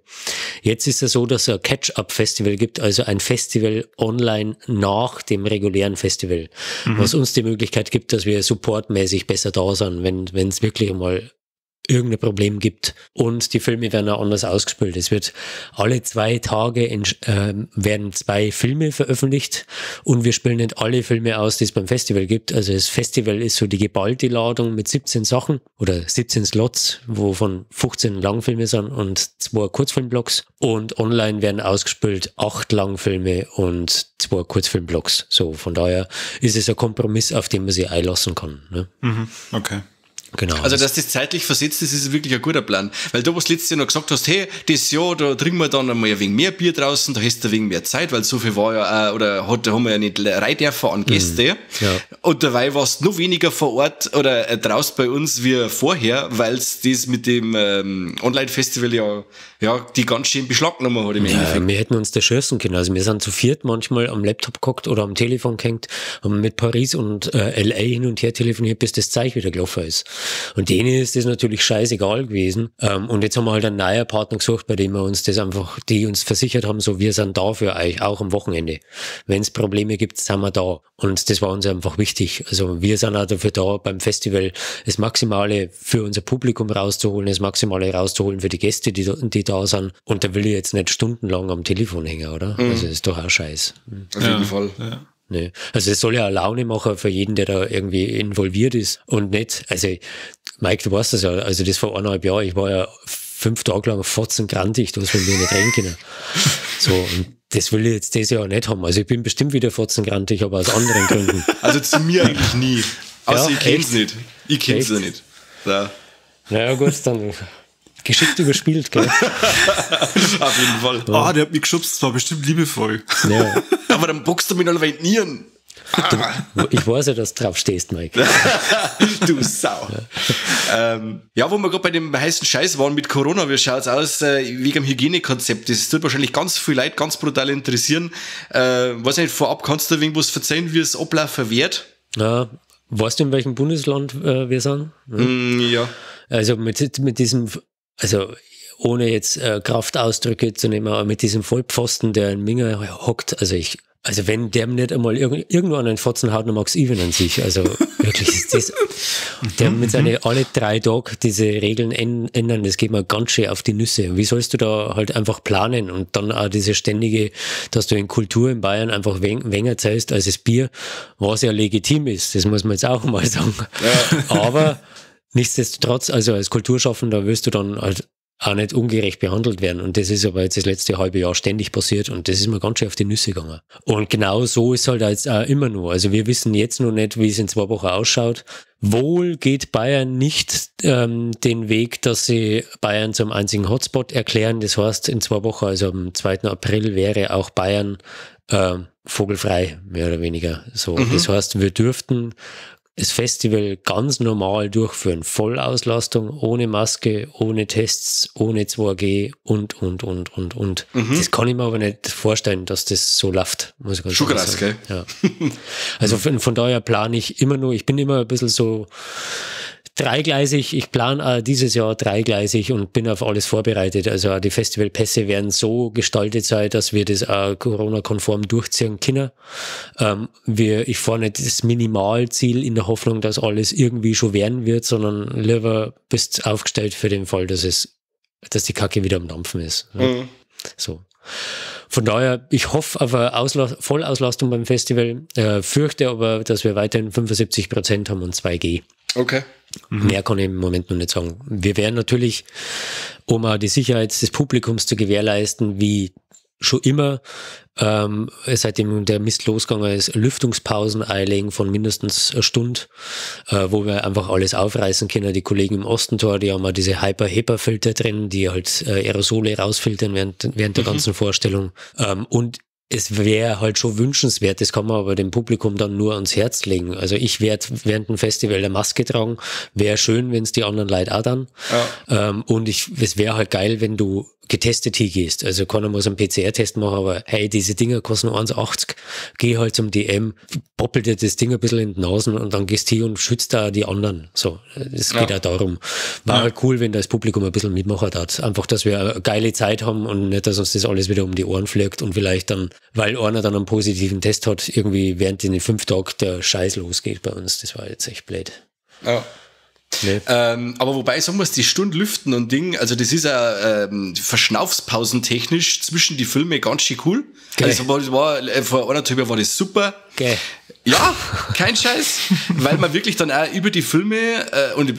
Jetzt ist es so, dass es ein Catch-up-Festival gibt, also ein Festival online nach dem regulären Festival. Was uns die Möglichkeit gibt, dass wir supportmäßig besser da sind, wenn es wirklich mal irgendein Problem gibt. Und die Filme werden auch anders ausgespielt. Es wird alle 2 Tage werden 2 Filme veröffentlicht und wir spielen nicht alle Filme aus, die es beim Festival gibt. Also das Festival ist so die geballte Ladung mit 17 Sachen oder 17 Slots, wovon 15 Langfilme sind und 2 Kurzfilmblocks. Und online werden ausgespielt 8 Langfilme und 2 Kurzfilmblocks. So, von daher ist es ein Kompromiss, auf den man sich einlassen kann. Ne? Okay. Genau. Also, dass das zeitlich versetzt ist, ist wirklich ein guter Plan. Weil du, was letztes Jahr noch gesagt hast, hey, das Jahr, da trinken wir dann einmal ein wenig mehr Bier draußen, da hast du ein wenig mehr Zeit, weil so viel war ja auch, da haben wir ja nicht rein dürfen an Gäste. Ja. Und dabei warst du noch weniger vor Ort oder draußen bei uns wie vorher, weil es das mit dem Online-Festival ja die ganz schön beschlaggenommen hat im Endeffekt. Wir hätten uns da schießen können. Also wir sind zu viert manchmal am Laptop gehockt oder am Telefon gehängt, haben mit Paris und LA hin und her telefoniert, bis das Zeug wieder gelaufen ist. Und denen ist das natürlich scheißegal gewesen. Und jetzt haben wir halt einen neuen Partner gesucht, bei dem wir uns das einfach, die uns versichert haben, so, wir sind da für euch, auch am Wochenende. Wenn es Probleme gibt, sind wir da. Und das war uns einfach wichtig. Also wir sind auch dafür da, beim Festival das Maximale für unser Publikum rauszuholen, das Maximale rauszuholen für die Gäste, die da sind. Und da will ich jetzt nicht stundenlang am Telefon hängen, oder? Also das ist doch auch scheiß. Auf jeden Fall. Ja. Ne. Also es soll ja eine Laune machen für jeden, der da irgendwie involviert ist und nicht, also Mike, du weißt das ja, also das vor 1,5 Jahren, ich war ja 5 Tage lang fotzengrantig, du hast von mir nicht reden können. So, und das will ich jetzt dieses Jahr nicht haben. Also ich bin bestimmt wieder fotzengrantig, aber aus anderen Gründen. Also zu mir eigentlich nie. Außer Ja, ich kenn's echt? nicht. Ich kenn's ja Echt? nicht. Ja. Naja gut, dann geschickt überspielt, gell? Auf jeden Fall. Ah, der hat mich geschubst, das war bestimmt liebevoll. Ja. Aber dann bockst du mich noch weit Nieren. Ich weiß ja, dass du drauf stehst, Mike. Du Sau. Ja, wo wir gerade bei dem heißen Scheiß waren mit Corona, wie schaut's aus wegen dem Hygienekonzept? Das tut wahrscheinlich ganz viele Leute ganz brutal interessieren. Weiß nicht, vorab kannst du irgendwas verzeihen, wie es ablaufen wird? Ja, weißt du, in welchem Bundesland wir sind? Ja. Also mit diesem, also ohne jetzt Kraftausdrücke zu nehmen, aber mit diesem Vollpfosten, der in Minga hockt, also Also wenn der nicht einmal irgendwo an einen Fotzen haut, dann mag's even an sich. Also wirklich ist das, der mit seinen alle 3 Tage diese Regeln ändern, das geht mir ganz schön auf die Nüsse. Wie sollst du da halt einfach planen und dann auch diese ständige, dass du in Kultur in Bayern einfach weniger zahlst als das Bier, was ja legitim ist, das muss man jetzt auch mal sagen. Ja. Aber nichtsdestotrotz, also als Kulturschaffender willst du dann halt auch nicht ungerecht behandelt werden. Und das ist aber jetzt das letzte halbe Jahr ständig passiert und das ist mir ganz schön auf die Nüsse gegangen. Und genau so ist halt jetzt auch immer nur. Also wir wissen jetzt noch nicht, wie es in 2 Wochen ausschaut. Wohl geht Bayern nicht den Weg, dass sie Bayern zum einzigen Hotspot erklären. Das heißt, in 2 Wochen, also am 2. April, wäre auch Bayern vogelfrei, mehr oder weniger. So. Das heißt, wir dürften das Festival ganz normal durchführen. Vollauslastung, ohne Maske, ohne Tests, ohne 2G und. Das kann ich mir aber nicht vorstellen, dass das so läuft, muss ich ganz schon krass, sagen. Ja. Also von daher plane ich immer nur, ich bin immer ein bisschen so dreigleisig, ich plane dieses Jahr dreigleisig und bin auf alles vorbereitet. Also die Festivalpässe werden so gestaltet sein, dass wir das auch Corona-konform durchziehen können. Ich fahre nicht das Minimalziel in der Hoffnung, dass alles irgendwie schon werden wird, sondern lieber bist aufgestellt für den Fall, dass die Kacke wieder am Dampfen ist. Ja. So. Von daher, ich hoffe auf eine Vollauslastung beim Festival, fürchte aber, dass wir weiterhin 75% haben und 2G. Okay. Mehr kann ich im Moment noch nicht sagen. Wir werden natürlich, um auch die Sicherheit des Publikums zu gewährleisten, wie schon immer, seitdem der Mist losgegangen ist, Lüftungspausen einlegen von mindestens einer Stunde, wo wir einfach alles aufreißen können. Die Kollegen im Ostentor, die haben auch diese Hyper-HEPA-Filter drin, die halt Aerosole rausfiltern während der ganzen Vorstellung. Und es wäre halt schon wünschenswert, das kann man aber dem Publikum dann nur ans Herz legen. Also ich werde während dem Festival eine Maske tragen. Wäre schön, wenn es die anderen Leute auch dann. Ja. Und es wäre halt geil, wenn du getestet hingehst. Also keiner muss einen PCR-Test machen, aber hey, diese Dinger kosten 1,80. Geh halt zum DM, poppel dir das Ding ein bisschen in die Nasen und dann gehst du hier und schützt da die anderen. So, es geht auch darum. War halt cool, wenn das Publikum ein bisschen mitmachen hat. Einfach, dass wir eine geile Zeit haben und nicht, dass uns das alles wieder um die Ohren fliegt und vielleicht dann, weil einer dann einen positiven Test hat, irgendwie während den 5 Tagen der Scheiß losgeht bei uns. Das war jetzt echt blöd. Ja. Nee. Aber wobei, sagen wir es, die Stunde lüften und Ding, also das ist ja verschnaufspausentechnisch zwischen die Filme ganz schön cool. Okay. Also vor 1,5 Jahren war das super. Okay. Ja, kein Scheiß, weil man wirklich dann auch über die Filme und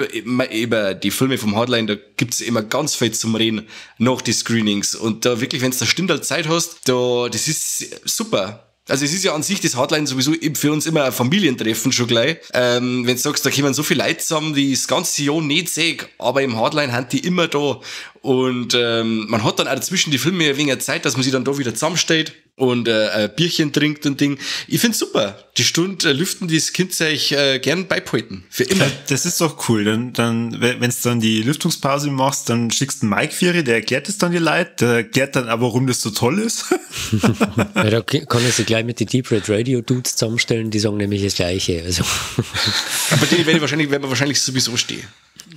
über die Filme vom Hardline, da gibt's immer ganz viel zum Reden nach die Screenings und da wirklich, wenn du da Stunde Zeit hast, das ist super. Also es ist ja an sich das Hardline sowieso für uns immer ein Familientreffen schon gleich. Wenn du sagst, da kommen so viele Leute zusammen, die das ganze Jahr nicht sehen, aber im Hardline sind die immer da. Und man hat dann auch dazwischen die Filme ein wenig Zeit, dass man sich dann da wieder zusammensteht und ein Bierchen trinkt und Ding. Ich find's super. Die Stunde lüften, das könnt ihr euch gern beibehalten. Für immer. Das ist doch cool. Dann wenn du dann die Lüftungspause machst, dann schickst du einen Mike Führer, der erklärt es dann die Leute, der erklärt dann aber, warum das so toll ist. Ja, da kann er sich gleich mit den Deep Red Radio Dudes zusammenstellen, die sagen nämlich das Gleiche. Also. Aber die werden wir wahrscheinlich sowieso stehen.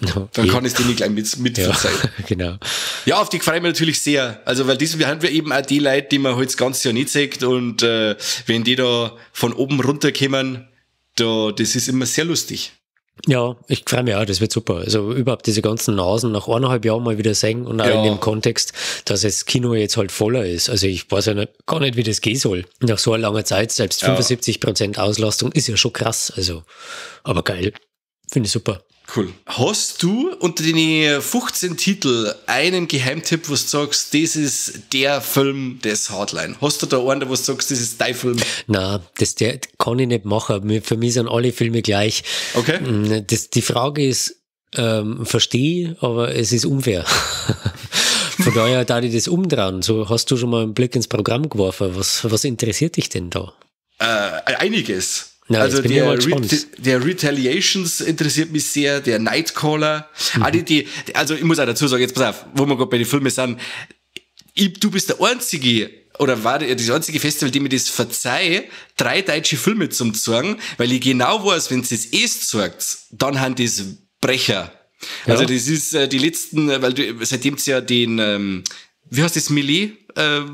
No, dann kann ich denen gleich mit verzeihen. Genau. Ja, auf die freue ich mich natürlich sehr. Also, weil wir haben ja eben auch die Leute, die man halt das ganze Jahr nicht sieht und wenn die da von oben runterkommen, das ist immer sehr lustig. Ja, ich freue mich auch, das wird super. Also überhaupt diese ganzen Nasen nach 1,5 Jahren mal wieder sehen und auch in dem Kontext, dass das Kino jetzt halt voller ist. Also ich weiß ja gar nicht, wie das gehen soll. Nach so einer langen Zeit, selbst 75% Auslastung ist ja schon krass. Also, aber geil. Finde ich super. Cool. Hast du unter den 15 Titel einen Geheimtipp, wo du sagst, das ist der Film des Hardline? Hast du da einen, wo du sagst, das ist dein Film? Nein, der kann ich nicht machen. Für mich sind alle Filme gleich. Okay. Die Frage ist, verstehe, aber es ist unfair. Von daher darf ich das umdrehen. So, hast du schon mal einen Blick ins Programm geworfen? Was interessiert dich denn da? Einiges. Ja, also der Retaliations interessiert mich sehr, der Nightcaller. Also ich muss auch dazu sagen, jetzt pass auf, wo wir gerade bei den Filmen sind, du bist der einzige, oder war das einzige Festival, dem ich das verzeih, 3 deutsche Filme zum zeigen, weil ich genau weiß, wenn es das zeigt, dann haben das Brecher. Ja. Also das ist die letzten, weil seitdem es ja den, wie heißt das, Millet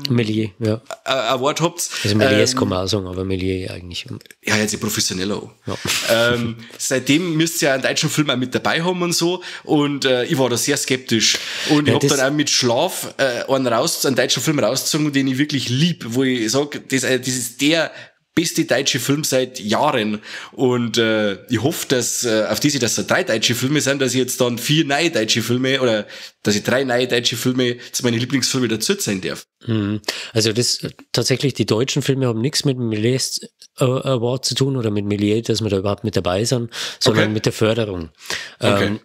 Méliès, ja. Award habt. Also Méliès kann man auch sagen, aber Méliès eigentlich. Ja, jetzt professioneller auch. Ja. Seitdem müsst ihr ja einen deutschen Film auch mit dabei haben und so. Und ich war da sehr skeptisch. Und ich habe dann auch mit Schlaf einen deutschen Film rausgezogen, den ich wirklich lieb, wo ich sage, das ist der beste deutsche Film seit Jahren. Und ich hoffe, dass auf diese, dass es 3 deutsche Filme sind, dass ich jetzt dann 4 neue deutsche Filme oder dass ich 3 neue deutsche Filme zu meinen Lieblingsfilmen dazu sein darf. Also das tatsächlich, die deutschen Filme haben nichts mit dem Méliès Award zu tun oder mit Méliès, dass wir da überhaupt mit dabei sind, sondern mit der Förderung. Okay.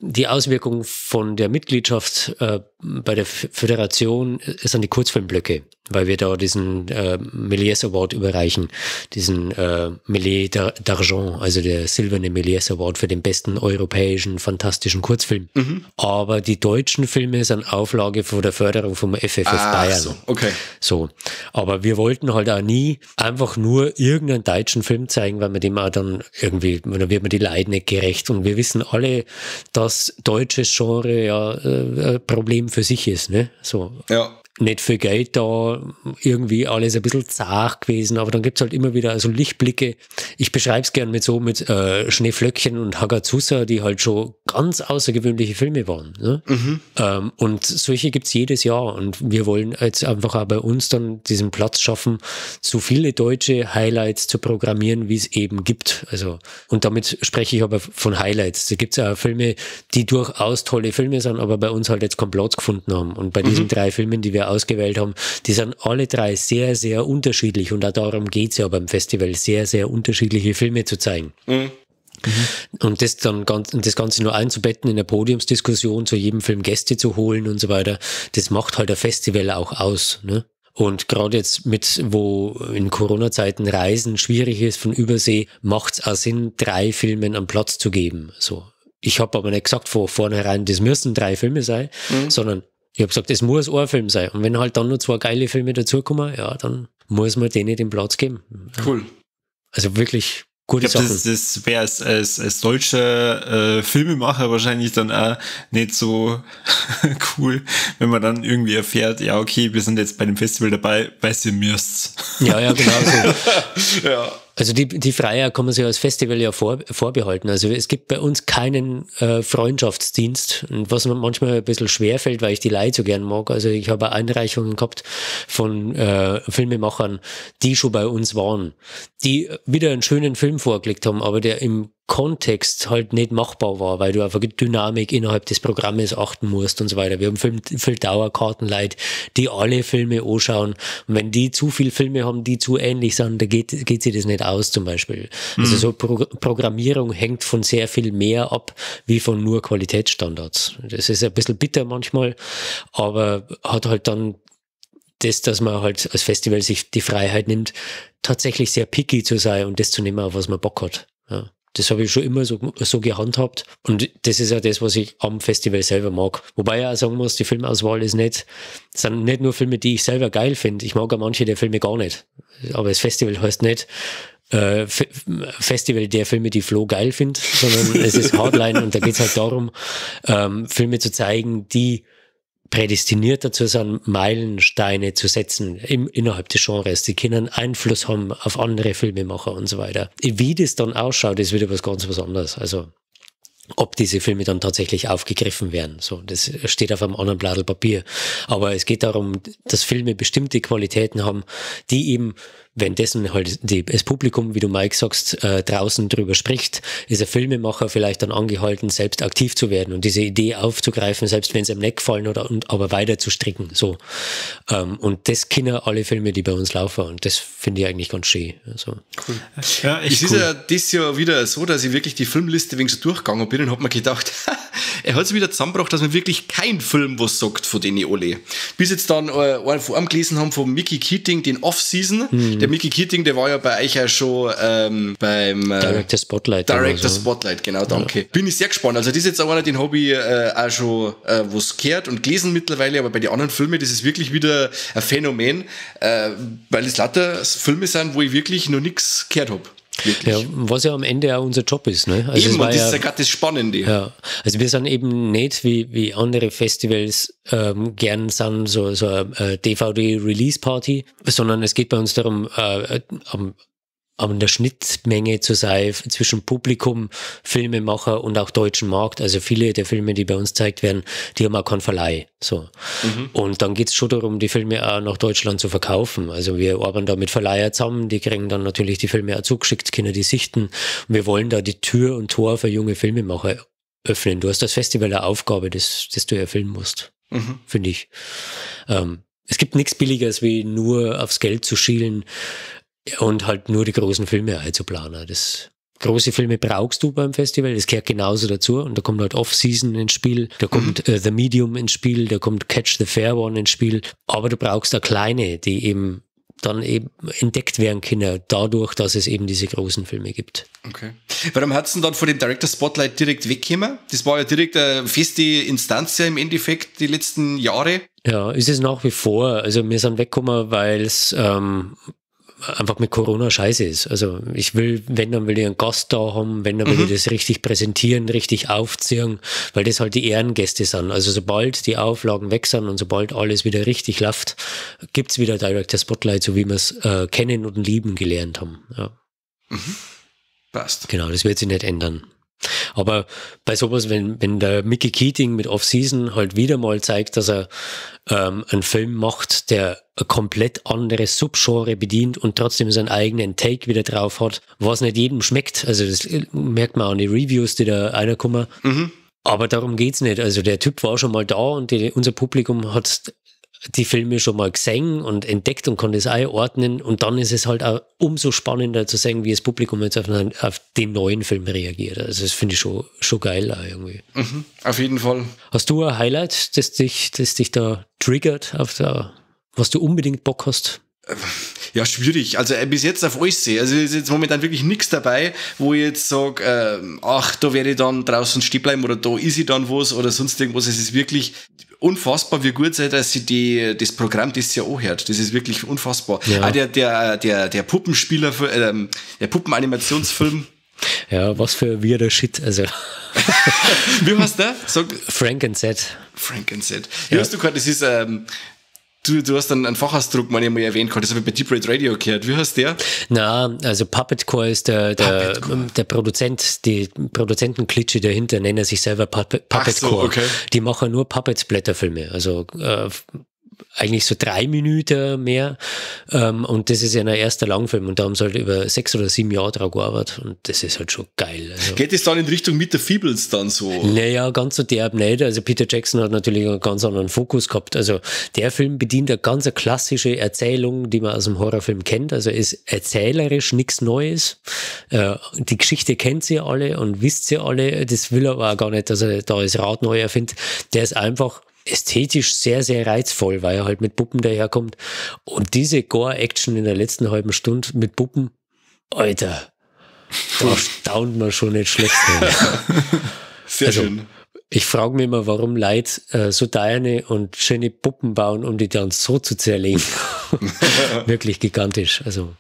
Die Auswirkung von der Mitgliedschaft bei der Föderation sind die Kurzfilmblöcke, weil wir da diesen Méliès Award überreichen, diesen Méliès d'Argent, also der silberne Méliès Award für den besten europäischen fantastischen Kurzfilm. Aber die deutschen Filme sind Auflage von der Förderung vom FFF Bayern. So, okay. So. Aber wir wollten halt auch nie einfach nur irgendeinen deutschen Film zeigen, weil man dem auch dann irgendwie, dann wird man die Leiden nicht gerecht. Und wir wissen alle, dass deutsches Genre ja ein Problem für sich ist, ne? So. Ja. Nicht viel Geld da, irgendwie alles ein bisschen zart gewesen, aber dann gibt's halt immer wieder also Lichtblicke. Ich beschreibe es gern mit Schneeflöckchen und Hagazusa, die halt schon ganz außergewöhnliche Filme waren. Ne? Und solche gibt's jedes Jahr und wir wollen jetzt einfach auch bei uns dann diesen Platz schaffen, so viele deutsche Highlights zu programmieren, wie es eben gibt. Also, und damit spreche ich aber von Highlights. Da gibt's auch Filme, die durchaus tolle Filme sind, aber bei uns halt jetzt keinen Platz gefunden haben. Und bei diesen 3 Filmen, die wir ausgewählt haben, die sind alle 3 sehr, sehr unterschiedlich und auch darum geht's ja beim Festival, sehr, sehr unterschiedliche Filme zu zeigen. Und das Ganze nur einzubetten in der Podiumsdiskussion, zu jedem Film Gäste zu holen und so weiter, das macht halt ein Festival auch aus, ne? Und gerade jetzt wo in Corona-Zeiten Reisen schwierig ist von Übersee, macht's auch Sinn, 3 Filmen einen Platz zu geben, so. Ich habe aber nicht gesagt von vornherein, das müssen 3 Filme sein, sondern ich habe gesagt, es muss ein Film sein. Und wenn halt dann nur 2 geile Filme dazukommen, ja, dann muss man denen den Platz geben. Cool. Also wirklich gute Sachen. Das wäre als deutscher Filmemacher wahrscheinlich dann auch nicht so cool, wenn man dann irgendwie erfährt, ja, okay, wir sind jetzt bei dem Festival dabei, weil ihr müsst. Ja, genau so. Ja. Also die Freiheit kann man sich als Festival ja vorbehalten. Also es gibt bei uns keinen Freundschaftsdienst, was mir manchmal ein bisschen schwerfällt, weil ich die Leute so gern mag. Also ich habe Einreichungen gehabt von Filmemachern, die schon bei uns waren, die wieder einen schönen Film vorgelegt haben, aber der im Kontext halt nicht machbar war, weil du auf eine Dynamik innerhalb des Programmes achten musst und so weiter. Wir haben viel Dauerkartenleute, die alle Filme anschauen. Und wenn die zu viele Filme haben, die zu ähnlich sind, da geht sich das nicht aus zum Beispiel. Also so Programmierung hängt von sehr viel mehr ab, wie von nur Qualitätsstandards. Das ist ein bisschen bitter manchmal, aber hat halt dann dass man halt als Festival sich die Freiheit nimmt, tatsächlich sehr picky zu sein und das zu nehmen, auf was man Bock hat. Ja. Das habe ich schon immer so gehandhabt. Und das ist ja das, was ich am Festival selber mag. Wobei ich auch sagen muss, die Filmauswahl sind nicht nur Filme, die ich selber geil finde. Ich mag auch manche der Filme gar nicht. Aber das Festival heißt nicht Festival der Filme, die Flo geil findet, sondern es ist Hardline und da geht es halt darum, Filme zu zeigen, die prädestiniert dazu sind, Meilensteine zu setzen innerhalb des Genres. Die können Einfluss haben auf andere Filmemacher und so weiter. Wie das dann ausschaut, ist wieder was anderes. Also ob diese Filme dann tatsächlich aufgegriffen werden. So, das steht auf einem anderen Blatt Papier. Aber es geht darum, dass Filme bestimmte Qualitäten haben, die eben, währenddessen halt das Publikum, wie du Mike sagst, draußen drüber spricht, ist ein Filmemacher vielleicht dann angehalten, selbst aktiv zu werden und diese Idee aufzugreifen, selbst wenn es ihm nicht gefallen aber weiter zu stricken. So. Und das kennen alle Filme, die bei uns laufen und das finde ich eigentlich ganz schön. Also. Cool. Ja, es ist ja das Jahr wieder so, dass ich wirklich die Filmliste wegen so durchgegangen bin und habe mir gedacht, er hat es wieder zusammengebracht, dass man wirklich kein Film was sagt von denen alle. Bis jetzt dann einen vor allem gelesen haben von Mickey Keating, den Off-Season. Der Mickey Keating, der war ja bei euch ja schon beim Director Spotlight. Director Spotlight, genau, danke. Ja. Bin ich sehr gespannt. Also das ist jetzt auch einer, den habe ich auch schon was gehört und gelesen mittlerweile, aber bei den anderen Filmen, das ist wirklich wieder ein Phänomen, weil es lauter Filme sind, wo ich wirklich noch nichts gehört habe. Wirklich. Ja, was ja am Ende auch unser Job ist. Ne? Also eben, und das ist ja gerade das Spannende. Ja, also wir sind eben nicht wie andere Festivals gern sind, so eine DVD-Release-Party, sondern es geht bei uns darum, an der Schnittmenge zu sein zwischen Publikum, Filmemacher und auch deutschen Markt. Also viele der Filme, die bei uns gezeigt werden, die haben auch keinen Verleih. So. Und dann geht's schon darum, die Filme auch nach Deutschland zu verkaufen. Also wir arbeiten da mit Verleiher zusammen, die kriegen dann natürlich die Filme auch zugeschickt, können die sichten. Und wir wollen da die Tür und Tor für junge Filmemacher öffnen. Du hast das Festival eine Aufgabe, das du erfüllen musst, finde ich. Es gibt nichts Billigeres, wie nur aufs Geld zu schielen und halt nur die großen Filme einzuplanen. Große Filme brauchst du beim Festival, das gehört genauso dazu. Und da kommt halt Off-Season ins Spiel, da kommt The Medium ins Spiel, da kommt Catch the Fair One ins Spiel. Aber du brauchst da kleine, die eben dann eben entdeckt werden können, dadurch, dass es eben diese großen Filme gibt. Okay. Warum hat's denn dann von dem Director Spotlight direkt weggekommen? Das war ja direkt eine feste Instanz ja im Endeffekt die letzten Jahre. Ja, ist es nach wie vor. Also wir sind weggekommen, weil es einfach mit Corona scheiße ist. Also dann will ich einen Gast da haben, dann will ich das richtig präsentieren, richtig aufziehen, weil das halt die Ehrengäste sind. Also sobald die Auflagen weg sind und sobald alles wieder richtig läuft, gibt's wieder Director Spotlight, so wie wir es kennen und lieben gelernt haben. Ja. Passt. Genau, das wird sich nicht ändern. Aber bei sowas, wenn der Mickey Keating mit Off-Season halt wieder mal zeigt, dass er einen Film macht, der ein komplett anderes Subgenre bedient und trotzdem seinen eigenen Take wieder drauf hat, was nicht jedem schmeckt. Also das merkt man an die Reviews, die da reinkommen. Aber darum geht's nicht. Also der Typ war schon mal da und unser Publikum hat die Filme schon mal gesehen und entdeckt und kann das einordnen. Und dann ist es halt auch umso spannender zu sehen, wie das Publikum jetzt auf den neuen Film reagiert. Also das finde ich schon geil auch irgendwie. Auf jeden Fall. Hast du ein Highlight, das dich da triggert, was du unbedingt Bock hast? Ja, schwierig. Also bis jetzt auf alles sehe. Also ist jetzt momentan wirklich nichts dabei, wo ich jetzt sage, da werde ich dann draußen stehen bleiben oder da ist ich dann was oder sonst irgendwas. Es ist wirklich unfassbar, wie gut sei, dass sie das Programm das Jahr anhört. Das ist wirklich unfassbar. Ja. Auch der Puppenspieler, der Puppenanimationsfilm. Ja, was für ein weirder Shit. Also. Wie heißt der? Frank and Set. Ja, hast du gehört, das ist, du hast einen Fachausdruck mal erwähnt, das habe ich bei Deep Red Radio gehört. Wie heißt der? Na, also Puppetcore ist der Produzent, die Produzentenklitsche dahinter nennen sich selber Puppetcore. Ach so, okay. Die machen nur Puppet-Blätterfilme, also eigentlich so 3 Minuten mehr und das ist ja ein erster Langfilm und da haben sie halt über 6 oder 7 Jahre drauf gearbeitet und das ist halt schon geil. Also, geht es dann in Richtung Meet the Feebles dann so? Naja, ganz so derb nicht. Also Peter Jackson hat natürlich einen ganz anderen Fokus gehabt. Also der Film bedient eine ganz klassische Erzählung, die man aus dem Horrorfilm kennt. Also ist erzählerisch nichts Neues. Die Geschichte kennt sie alle und wisst sie alle. Das will er aber auch gar nicht, dass er da das Rad neu erfindet. Der ist einfach ästhetisch sehr, sehr reizvoll, weil er halt mit Puppen daherkommt. Und diese Gore-Action in der letzten halben Stunde mit Puppen, Alter, da staunt man schon nicht schlecht. Sehr schön. Ich frage mich immer, warum Leute so teine und schöne Puppen bauen, um die dann so zu zerlegen. Wirklich gigantisch. Also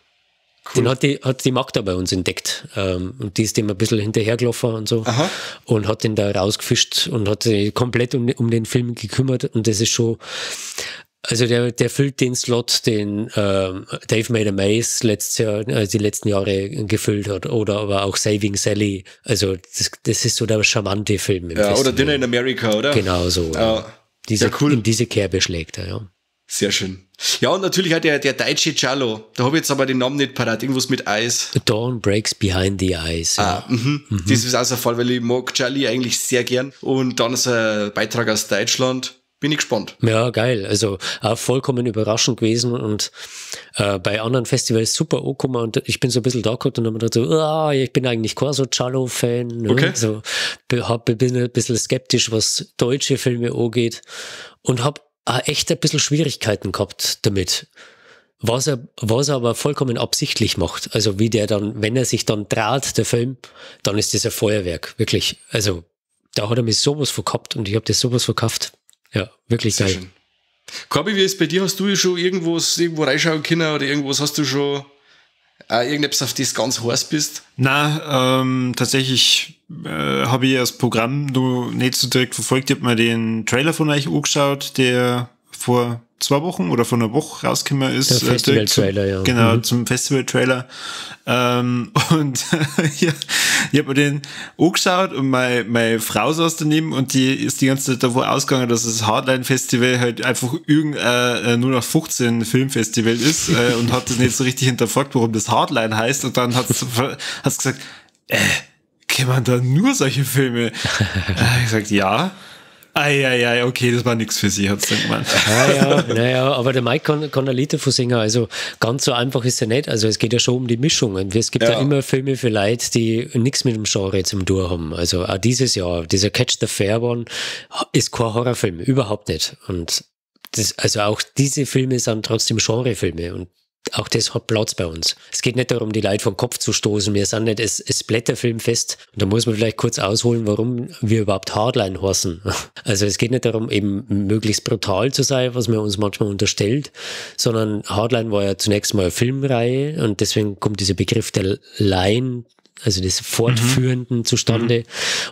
cool. Den hat die Magda bei uns entdeckt. Und die ist dem ein bisschen hinterhergelaufen und so. Aha. Und hat den da rausgefischt und hat sich komplett um den Film gekümmert. Und das ist schon, also der füllt den Slot, den Dave Made a Maze die letzten Jahre gefüllt hat. Oder aber auch Saving Sally. Also das ist so der charmante Film. Im Festival. Oder Dinner in America, oder? Genau so. Cool. In diese Kerbe schlägt er, ja. Sehr schön. Ja, und natürlich auch der deutsche Giallo. Da habe ich jetzt aber den Namen nicht parat. Irgendwas mit Eyes. Dawn Breaks Behind the Eyes. Ja. Das ist auch so ein Fall, weil ich mag Gialli eigentlich sehr gern. Und dann ist ein Beitrag aus Deutschland. Bin ich gespannt. Ja, geil. Also auch vollkommen überraschend gewesen und bei anderen Festivals super angekommen und ich bin so ein bisschen da geguckt und habe mir gedacht so, ich bin eigentlich kein so Giallo-Fan. Ne? Okay. So, bin ein bisschen skeptisch, was deutsche Filme angeht und habe echt ein bisschen Schwierigkeiten gehabt damit. Was er aber vollkommen absichtlich macht. Also wie der dann, wenn er sich dann draht, der Film, dann ist das ein Feuerwerk. Wirklich. Also da hat er mich sowas verkauft und ich habe das sowas verkauft. Ja, wirklich sehr geil. Schön. Corby, wie ist bei dir? Hast du schon irgendwo reinschauen können oder irgendwas hast du schon Irgendetwas, auf das ganz heiß bist? Na, tatsächlich habe ich das Programm noch nicht so direkt verfolgt. Ich habe mir den Trailer von euch angeschaut, der vor 2 Wochen oder vor einer Woche rausgekommen ist. Der Festival-Trailer, ja. Genau, zum Festival-Trailer. Und ich habe mir den angeschaut und meine Frau saß daneben und die ist die ganze Zeit davon ausgegangen, dass das Hardline-Festival halt einfach irgendein 0815 Filmfestival ist und hat das nicht so richtig hinterfragt, warum das Hardline heißt. Und dann hat's gesagt, kennt man da nur solche Filme? Ich gesagt, ja. Okay, das war nix für sie, hat's dann gemeint. Naja, aber der Mike kann ein Lied davon singen, also ganz so einfach ist er nicht, also es geht ja schon um die Mischung. Es gibt ja immer Filme für Leute, die nichts mit dem Genre zum Tun haben. Also auch dieses Jahr, dieser Catch the Fair One ist kein Horrorfilm, überhaupt nicht. Und also auch diese Filme sind trotzdem Genrefilme und auch das hat Platz bei uns. Es geht nicht darum, die Leute vom Kopf zu stoßen. Wir sind nicht ein Splatterfilmfest. Und da muss man vielleicht kurz ausholen, warum wir überhaupt Hardline heißen. Also es geht nicht darum, eben möglichst brutal zu sein, was man uns manchmal unterstellt, sondern Hardline war ja zunächst mal eine Filmreihe und deswegen kommt dieser Begriff der Line, also des Fortführenden zustande.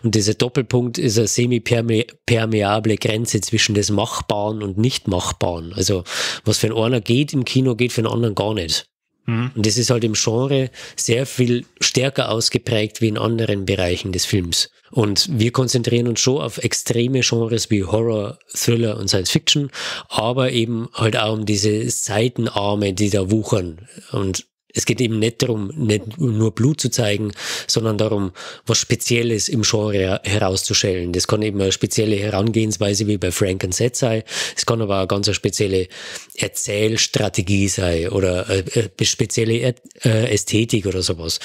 Und dieser Doppelpunkt ist eine semi-permeable Grenze zwischen des Machbaren und Nicht-Machbaren. Also was für einen einer geht im Kino, geht für einen anderen gar nicht. Und das ist halt im Genre sehr viel stärker ausgeprägt wie in anderen Bereichen des Films. Und wir konzentrieren uns schon auf extreme Genres wie Horror, Thriller und Science Fiction, aber eben halt auch um diese Seitenarme, die da wuchern. Und es geht eben nicht darum, nicht nur Blut zu zeigen, sondern darum, was Spezielles im Genre herauszustellen. Das kann eben eine spezielle Herangehensweise wie bei Frank and Seth sein. Es kann aber auch ganz eine spezielle Erzählstrategie sein oder eine spezielle Ästhetik oder sowas.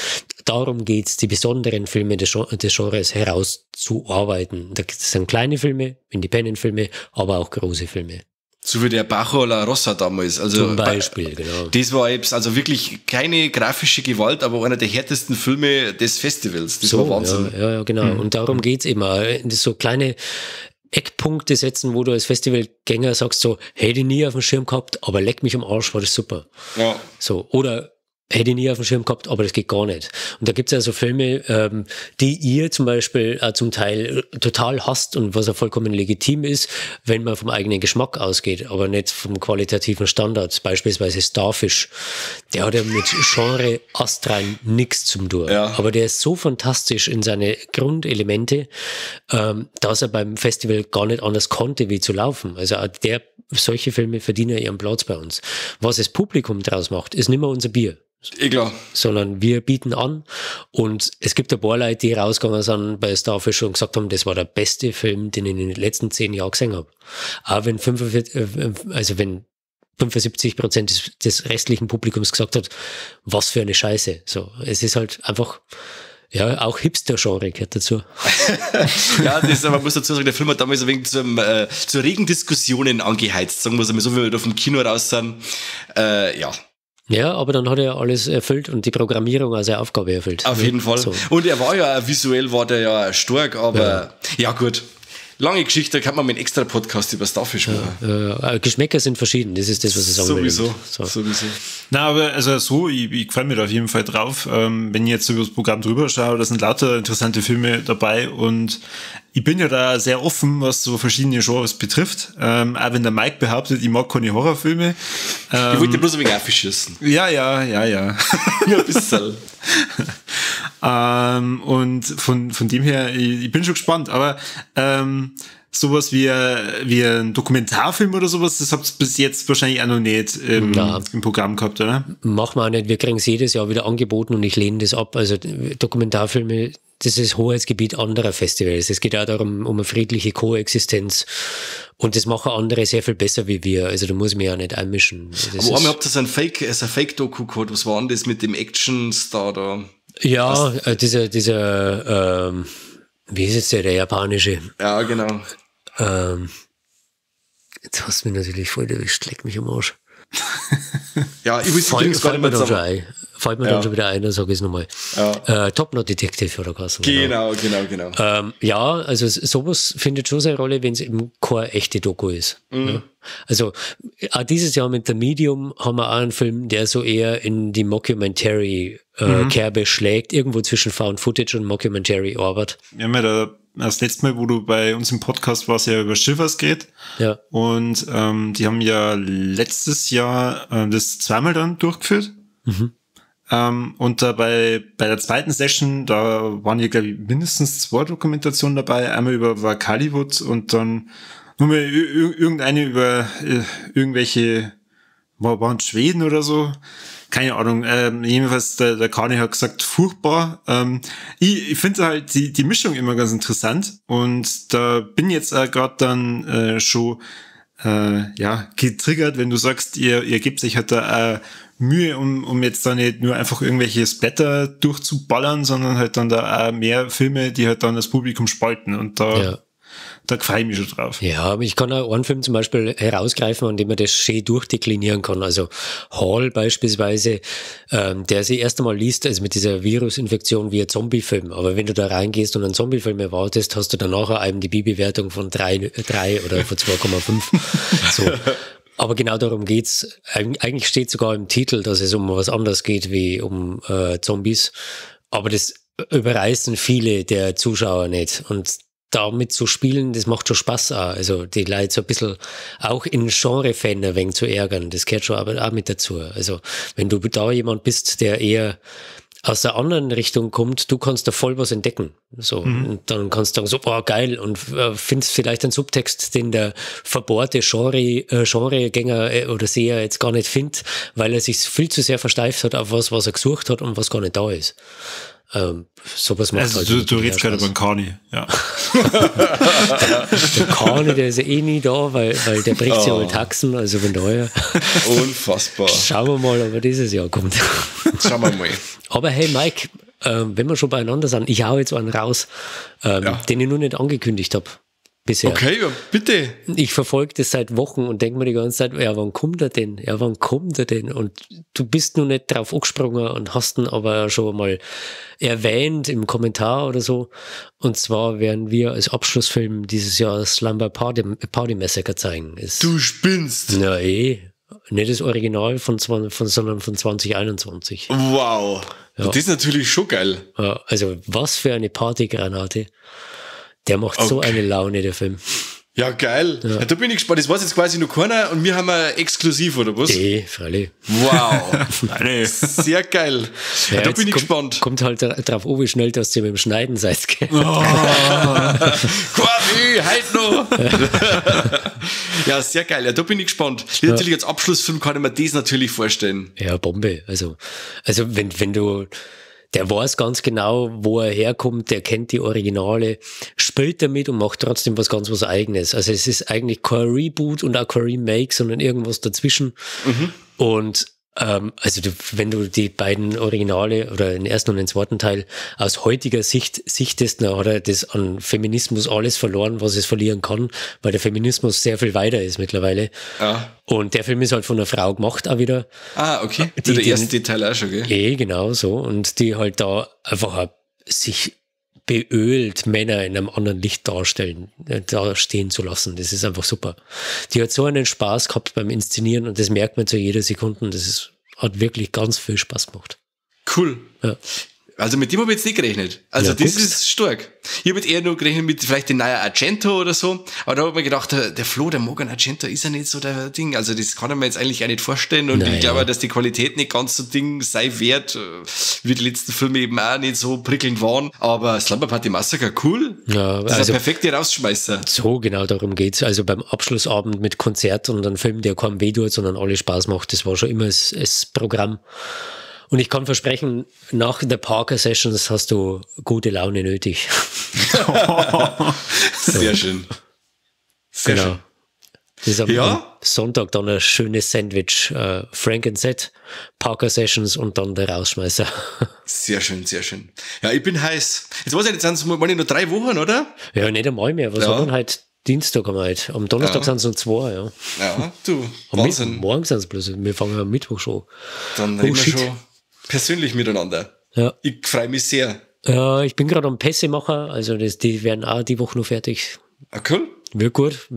Darum geht's, die besonderen Filme des Genres herauszuarbeiten. Das sind kleine Filme, Independent-Filme, aber auch große Filme. So wie der Bajo La Rosa damals. Also zum Beispiel, genau. Das war jetzt also wirklich keine grafische Gewalt, aber einer der härtesten Filme des Festivals. Das war Wahnsinn. Ja, genau. Und darum geht's immer. So kleine Eckpunkte setzen, wo du als Festivalgänger sagst so, hätte ich nie auf dem Schirm gehabt, aber leck mich am Arsch, war das super. Ja. So, oder hätte ich nie auf dem Schirm gehabt, aber das geht gar nicht. Und da gibt es also Filme, die ihr zum Beispiel zum Teil total hasst und was ja vollkommen legitim ist, wenn man vom eigenen Geschmack ausgeht, aber nicht vom qualitativen Standard. Beispielsweise Starfish. Der hat ja mit Genre astrein nichts zum tun. Ja. Aber der ist so fantastisch in seine Grundelemente, dass er beim Festival gar nicht anders konnte, wie zu laufen. Also solche Filme verdienen ihren Platz bei uns. Was das Publikum draus macht, ist nicht mehr unser Bier. Klar. Sondern wir bieten an und es gibt ein paar Leute, die rausgegangen sind bei Starfish und gesagt haben, das war der beste Film, den ich in den letzten 10 Jahren gesehen habe. Auch wenn 75% des restlichen Publikums gesagt hat, was für eine Scheiße. So, es ist halt einfach, ja, auch Hipster-Genre gehört dazu. Ja, man muss dazu sagen, der Film hat damals ein wenig zu regen Diskussionen angeheizt, sagen wir es mal so, wie wir da vom Kino raus sind. Ja. Ja, aber dann hat er alles erfüllt und die Programmierung als seine Aufgabe erfüllt. Auf jeden Fall. So. Und er war ja, visuell war der ja stark, aber ja gut. Lange Geschichte, da kann man mit einem extra Podcast über Starfish machen. Geschmäcker sind verschieden, das ist das, was ich sagen will. Sowieso. Na, aber also ich freue mich da auf jeden Fall drauf. Wenn ich jetzt über das Programm drüber schaue, da sind lauter interessante Filme dabei und ich bin ja da sehr offen, was so verschiedene Genres betrifft. Auch wenn der Mike behauptet, ich mag keine Horrorfilme. Ich wollte bloß ein wenig aufschießen. Ja. Ja, ein bisschen. Und von dem her, ich bin schon gespannt, aber sowas wie ein Dokumentarfilm oder sowas, das habt ihr bis jetzt wahrscheinlich auch noch nicht im Programm gehabt, oder? Machen wir auch nicht, wir kriegen es jedes Jahr wieder angeboten und ich lehne das ab. Also Dokumentarfilme, das ist Hoheitsgebiet anderer Festivals. Es geht auch darum, um eine friedliche Koexistenz. Und das machen andere sehr viel besser wie wir. Also da muss ich mich auch nicht einmischen. Aber einmal habt ihr so ein Fake-Doku gehabt. Was war denn das mit dem Action-Star da? Ja, dieser wie ist jetzt der japanische? Ja, genau. Jetzt hast du mich natürlich voll erwischt, leck mich am Arsch. Ja, ich weiß gar nicht mehr zusammen. fällt mir dann schon wieder ein, dann sage ich es nochmal. Ja. Top Knot Detective oder was. Genau. Ja, also sowas findet schon seine Rolle, wenn es eben keine echte Doku ist. Ja. Also auch dieses Jahr mit The Medium haben wir auch einen Film, der so eher in die Mockumentary-Kerbe schlägt, irgendwo zwischen Found Footage und Mockumentary arbeitet. Wir haben ja das letzte Mal, wo du bei uns im Podcast warst, ja über Shivers geht. Ja. Und die haben ja letztes Jahr das zweimal dann durchgeführt. Und da bei der zweiten Session, da waren ja, glaube ich, mindestens 2 Dokumentationen dabei. Einmal über Wakaliwood und dann nur mal irgendeine über irgendwelche, waren Schweden oder so. Keine Ahnung. Jedenfalls, der Kani hat gesagt, furchtbar. Ich finde halt die Mischung immer ganz interessant. Und da bin jetzt gerade dann schon getriggert, wenn du sagst, ihr gebt sich halt da Mühe, um jetzt da nicht nur einfach irgendwelche Splatter durchzuballern, sondern halt dann da auch mehr Filme, die halt dann das Publikum spalten. Und da freue ich mich schon drauf. Ja, aber ich kann auch einen Film zum Beispiel herausgreifen, an dem man das schön durchdeklinieren kann. Also Hall beispielsweise, der sich erst einmal liest, also mit dieser Virusinfektion wie ein Zombiefilm. Aber wenn du da reingehst und einen Zombiefilm erwartest, hast du dann nachher eine IMDb-Bewertung von 3 oder von 2,5. So. Aber genau darum geht's. Eigentlich steht sogar im Titel, dass es um was anderes geht wie um Zombies. Aber das überreißen viele der Zuschauer nicht. Und damit zu spielen, das macht schon Spaß auch. Also die Leute so ein bisschen auch in Genre-Fan ein wenig zu ärgern, das gehört schon aber auch mit dazu. Also wenn du da jemand bist, der eher aus der anderen Richtung kommt, du kannst da voll was entdecken. So. Und dann kannst du sagen, so, geil, und findest vielleicht einen Subtext, den der verbohrte Genregänger oder Seher jetzt gar nicht findet, weil er sich viel zu sehr versteift hat auf was er gesucht hat und was gar nicht da ist. Sowas macht also halt du redest gerade über den Kani, ja. der Kani, der ist ja eh nie da, weil der bricht sich alle Taxen, also von daher. Unfassbar. Schauen wir mal, ob er dieses Jahr kommt. Schauen wir mal. Aber hey Mike, wenn wir schon beieinander sind, ich hau jetzt einen raus, den ich noch nicht angekündigt habe. Bisher. Okay, ja, bitte. Ich verfolge das seit Wochen und denke mir die ganze Zeit, ja, wann kommt er denn? Ja, wann kommt er denn? Und du bist noch nicht drauf angesprungen und hast ihn aber schon mal erwähnt im Kommentar oder so. Und zwar werden wir als Abschlussfilm dieses Jahr Slumber Party Massacre zeigen. Du spinnst. Na nicht das Original sondern von 2021. Wow. Ja. Das ist natürlich schon geil. Ja, also was für eine Partygranate. Der macht so eine Laune, der Film. Ja, geil. Ja. Ja, da bin ich gespannt. Das weiß jetzt quasi nur keiner und wir haben exklusiv, oder was? Freilich. Wow. Sehr geil. Ja, da bin ich gespannt. Kommt halt drauf an, wie schnell dass ihr mit dem Schneiden seid. Quasi, halt noch. Ja, sehr geil. Ja, da bin ich gespannt. Natürlich als Abschlussfilm kann ich mir das natürlich vorstellen. Ja, Bombe. Also wenn du... Der weiß ganz genau, wo er herkommt, der kennt die Originale, spielt damit und macht trotzdem was Eigenes. Also es ist eigentlich kein Reboot und auch kein Remake, sondern irgendwas dazwischen. Und wenn du die beiden Originale oder den ersten und den zweiten Teil aus heutiger Sicht sichtest, dann hat er das an Feminismus alles verloren, was es verlieren kann, weil der Feminismus sehr viel weiter ist mittlerweile. Ja. Und der Film ist halt von einer Frau gemacht auch wieder. Ah, okay. Der erste Teil auch schon, gell? Genau so. Und die halt da einfach sich beölt Männer in einem anderen Licht da stehen zu lassen. Das ist einfach super. Die hat so einen Spaß gehabt beim Inszenieren und das merkt man zu jeder Sekunde. Hat wirklich ganz viel Spaß gemacht. Cool. Ja. Also mit dem habe ich jetzt nicht gerechnet. Also das ist stark. Ich habe jetzt eher nur gerechnet mit vielleicht den neuen Argento oder so. Aber da habe ich mir gedacht, der Flo, der Morgan Argento ist ja nicht so der Ding. Also das kann ich mir jetzt eigentlich auch nicht vorstellen. Und ich glaube, dass die Qualität nicht ganz so Ding sei wert, wie die letzten Filme eben auch nicht so prickelnd waren. Aber Slumber Party Massacre, cool. Ja, das ist ein perfekter Rausschmeißer. So, genau darum geht's. Also beim Abschlussabend mit Konzert und einem Film, der keinem weh tut, sondern alle Spaß macht, das war schon immer das Programm. Und ich kann versprechen, nach der Parker-Sessions hast du gute Laune nötig. Sehr schön. Sehr schön. Das ist am Sonntag dann ein schönes Sandwich. Frank and Set, Parker-Sessions und dann der Rausschmeißer. Sehr schön, sehr schön. Ja, ich bin heiß. Jetzt weiß ich nicht, waren es nur 3 Wochen, oder? Ja, nicht einmal mehr. Was haben wir heute? Dienstag haben wir heute. Am Donnerstag sind es noch 2, ja. Ja, du, Wahnsinn. Morgen sind es bloß. Wir fangen am Mittwoch schon. Dann reden wir schon. persönlich miteinander. Ja. Ich freue mich sehr. Ja, ich bin gerade am Pässe-Macher, also die werden auch die Woche noch fertig. Ah, cool. Wird gut.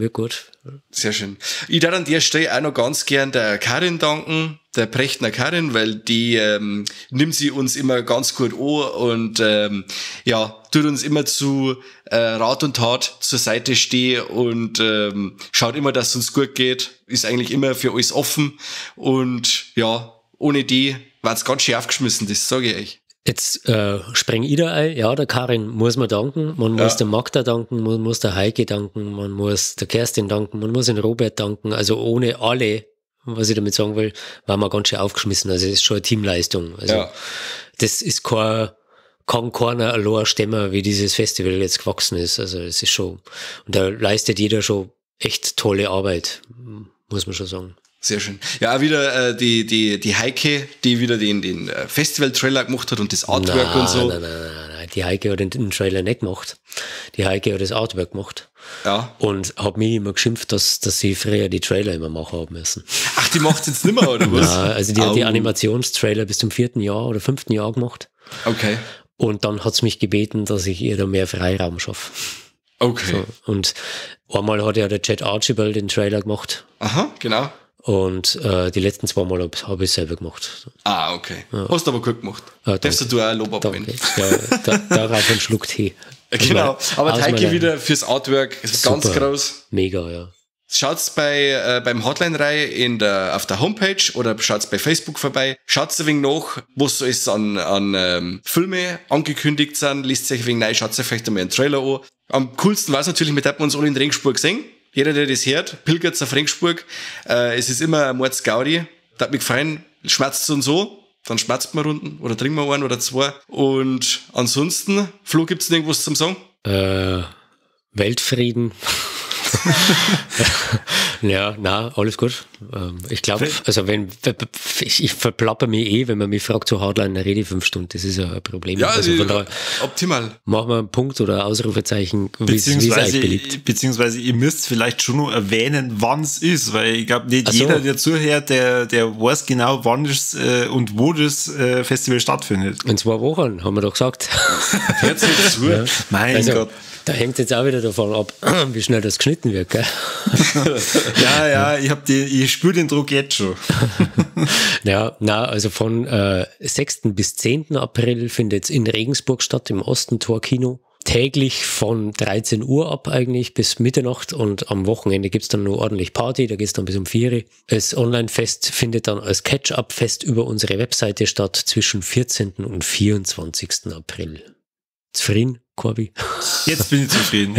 Sehr schön. Ich darf an der Stelle auch noch ganz gern der Karin danken, der Prechtner Karin, weil die nimmt sie uns immer ganz gut an und tut uns immer zu Rat und Tat zur Seite stehen und schaut immer, dass es uns gut geht, ist eigentlich immer für alles offen und ja, ohne die war es ganz schön aufgeschmissen, das sage ich euch. Jetzt spreng ich da ein. Ja, der Karin muss man danken. Man muss der Magda danken, man muss der Heike danken, man muss der Kerstin danken, man muss den Robert danken. Also ohne alle, was ich damit sagen will, war man ganz schön aufgeschmissen. Also das ist schon eine Teamleistung. Also das ist kann keiner allein stemmen, wie dieses Festival jetzt gewachsen ist. Also es ist schon, und da leistet jeder schon echt tolle Arbeit, muss man schon sagen. Sehr schön. Ja, auch wieder die Heike, die wieder den Festival-Trailer gemacht hat und das Artwork und so. Nein. Die Heike hat den Trailer nicht gemacht. Die Heike hat das Artwork gemacht. Ja. Und hat mich immer geschimpft, dass sie früher die Trailer immer machen haben müssen. Ach, die macht's jetzt nicht mehr, oder was? Ja, also die hat die Animationstrailer bis zum 4. Jahr oder 5. Jahr gemacht. Okay. Und dann hat's mich gebeten, dass ich ihr da mehr Freiraum schaffe. Okay. So, und einmal hat ja der Chad Archibald den Trailer gemacht. Aha, genau. Und die letzten 2 Mal habe ich selber gemacht. Ah, okay. Ja. Hast du aber gut gemacht. Ja, darfst du auch ein Lob abnehmen. Ja, darauf ein Schluck Tee. Genau. Aber Heike wieder fürs Artwork. Ist ganz groß. Mega, ja. Schaut's beim Hotline-Reihe auf der Homepage oder schaut's bei Facebook vorbei. Schaut's ein wenig nach, was so ist an Filme angekündigt sind. Liest euch ein wenig rein, schaut's euch vielleicht einmal einen Trailer an. Am coolsten war es natürlich, wir haben uns alle in Regensburg gesehen. Jeder, der das hört, pilgert auf Regensburg. Es ist immer ein Mordsgaudi. Da hat mich gefallen, schmerzt und so. Dann schmerzt man Runden oder trinken wir einen oder 2. Und ansonsten, Flo, gibt's denn irgendwas zum Sagen? Weltfrieden. Ja, na, alles gut. Ich glaube, also ich verplapper mich wenn man mich fragt, so Hardline, rede ich 5 Stunden. Das ist ja ein Problem. Ja, also von daher optimal. Machen wir einen Punkt oder Ausrufezeichen, wie es euch beliebt. Beziehungsweise ihr müsst vielleicht schon noch erwähnen, wann es ist, weil ich glaube, nicht jeder, der zuhört, der weiß genau, wann es und wo das Festival stattfindet. In 2 Wochen, haben wir doch gesagt. Hört sich zu. Ja. Mein Gott. Da hängt jetzt auch wieder davon ab, wie schnell das geschnitten wird, gell? Ja, ich spüre den Druck jetzt schon. Ja, also von 6. bis 10. April findet es in Regensburg statt, im Ostentor-Kino. Täglich von 13 Uhr ab eigentlich bis Mitternacht und am Wochenende gibt's dann nur ordentlich Party, da geht's dann bis um 4 Uhr. Das Online-Fest findet dann als Catch-up-Fest über unsere Webseite statt zwischen 14. und 24. April. Zufrieden, Corby? Jetzt bin ich zufrieden.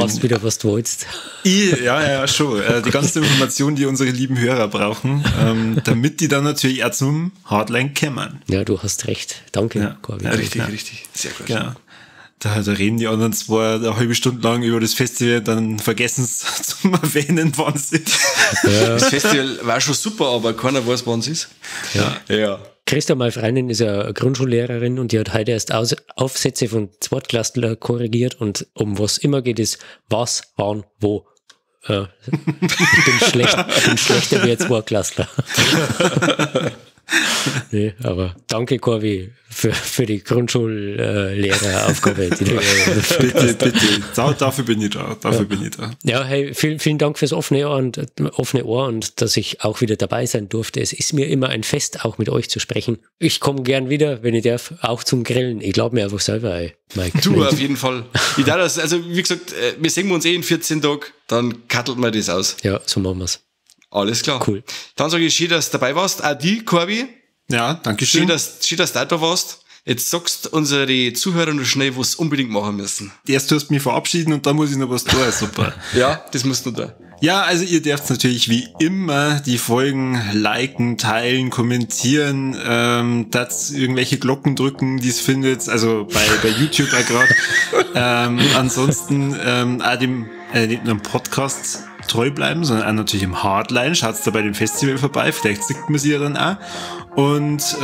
Hast wieder, was du wolltest. Ja, schon. Die ganze Information, die unsere lieben Hörer brauchen, damit die dann natürlich auch zum Hardline kommen. Ja, du hast recht. Danke, Corby. Ja, richtig. Sehr gut. Genau. Da reden die anderen 2 eine halbe Stunde lang über das Festival, dann vergessen es zu erwähnen, wann es ist. Ja. Das Festival war schon super, aber keiner weiß, wann es ist. Ja. Christa, meine Freundin, ist ja eine Grundschullehrerin und die hat heute erst Aufsätze von Zweitklässler korrigiert und um was immer geht es, was, wann, wo. Ich bin schlechter wie ein Zweitklässler. Nee, aber danke, Corby, für die Grundschullehreraufgabe. Bitte. Dafür bin ich da. Ja, hey, vielen Dank fürs offene Ohr und dass ich auch wieder dabei sein durfte. Es ist mir immer ein Fest, auch mit euch zu sprechen. Ich komme gern wieder, wenn ich darf, auch zum Grillen. Ich glaube mir einfach selber, Mike. Du, auf jeden Fall. Also, wie gesagt, wir sehen uns in 14 Tagen, dann cuttelt man das aus. Ja, so machen wir's. Alles klar. Cool. Dann sage ich schön, dass du dabei warst. Auch die, Corby. Ja, danke schön. Schön, dass du da warst. Jetzt sagst unsere Zuhörer noch schnell, was sie unbedingt machen müssen. Erst tust du mich verabschieden und dann muss ich noch was tun. Super. Ja, das musst du da. Ja, also ihr dürft natürlich wie immer die Folgen liken, teilen, kommentieren, das irgendwelche Glocken drücken, die es findet, also bei YouTube gerade. Ansonsten auch nicht nur im Podcast treu bleiben, sondern auch natürlich im Hardline. Schaut's da bei dem Festival vorbei, vielleicht sieht man sie ja dann auch. Und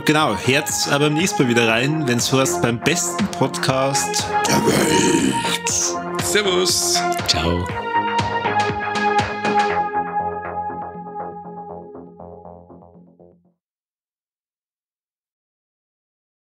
genau, hört aber beim nächsten Mal wieder rein, wenn es heißt, beim besten Podcast der Welt. Servus. Ciao.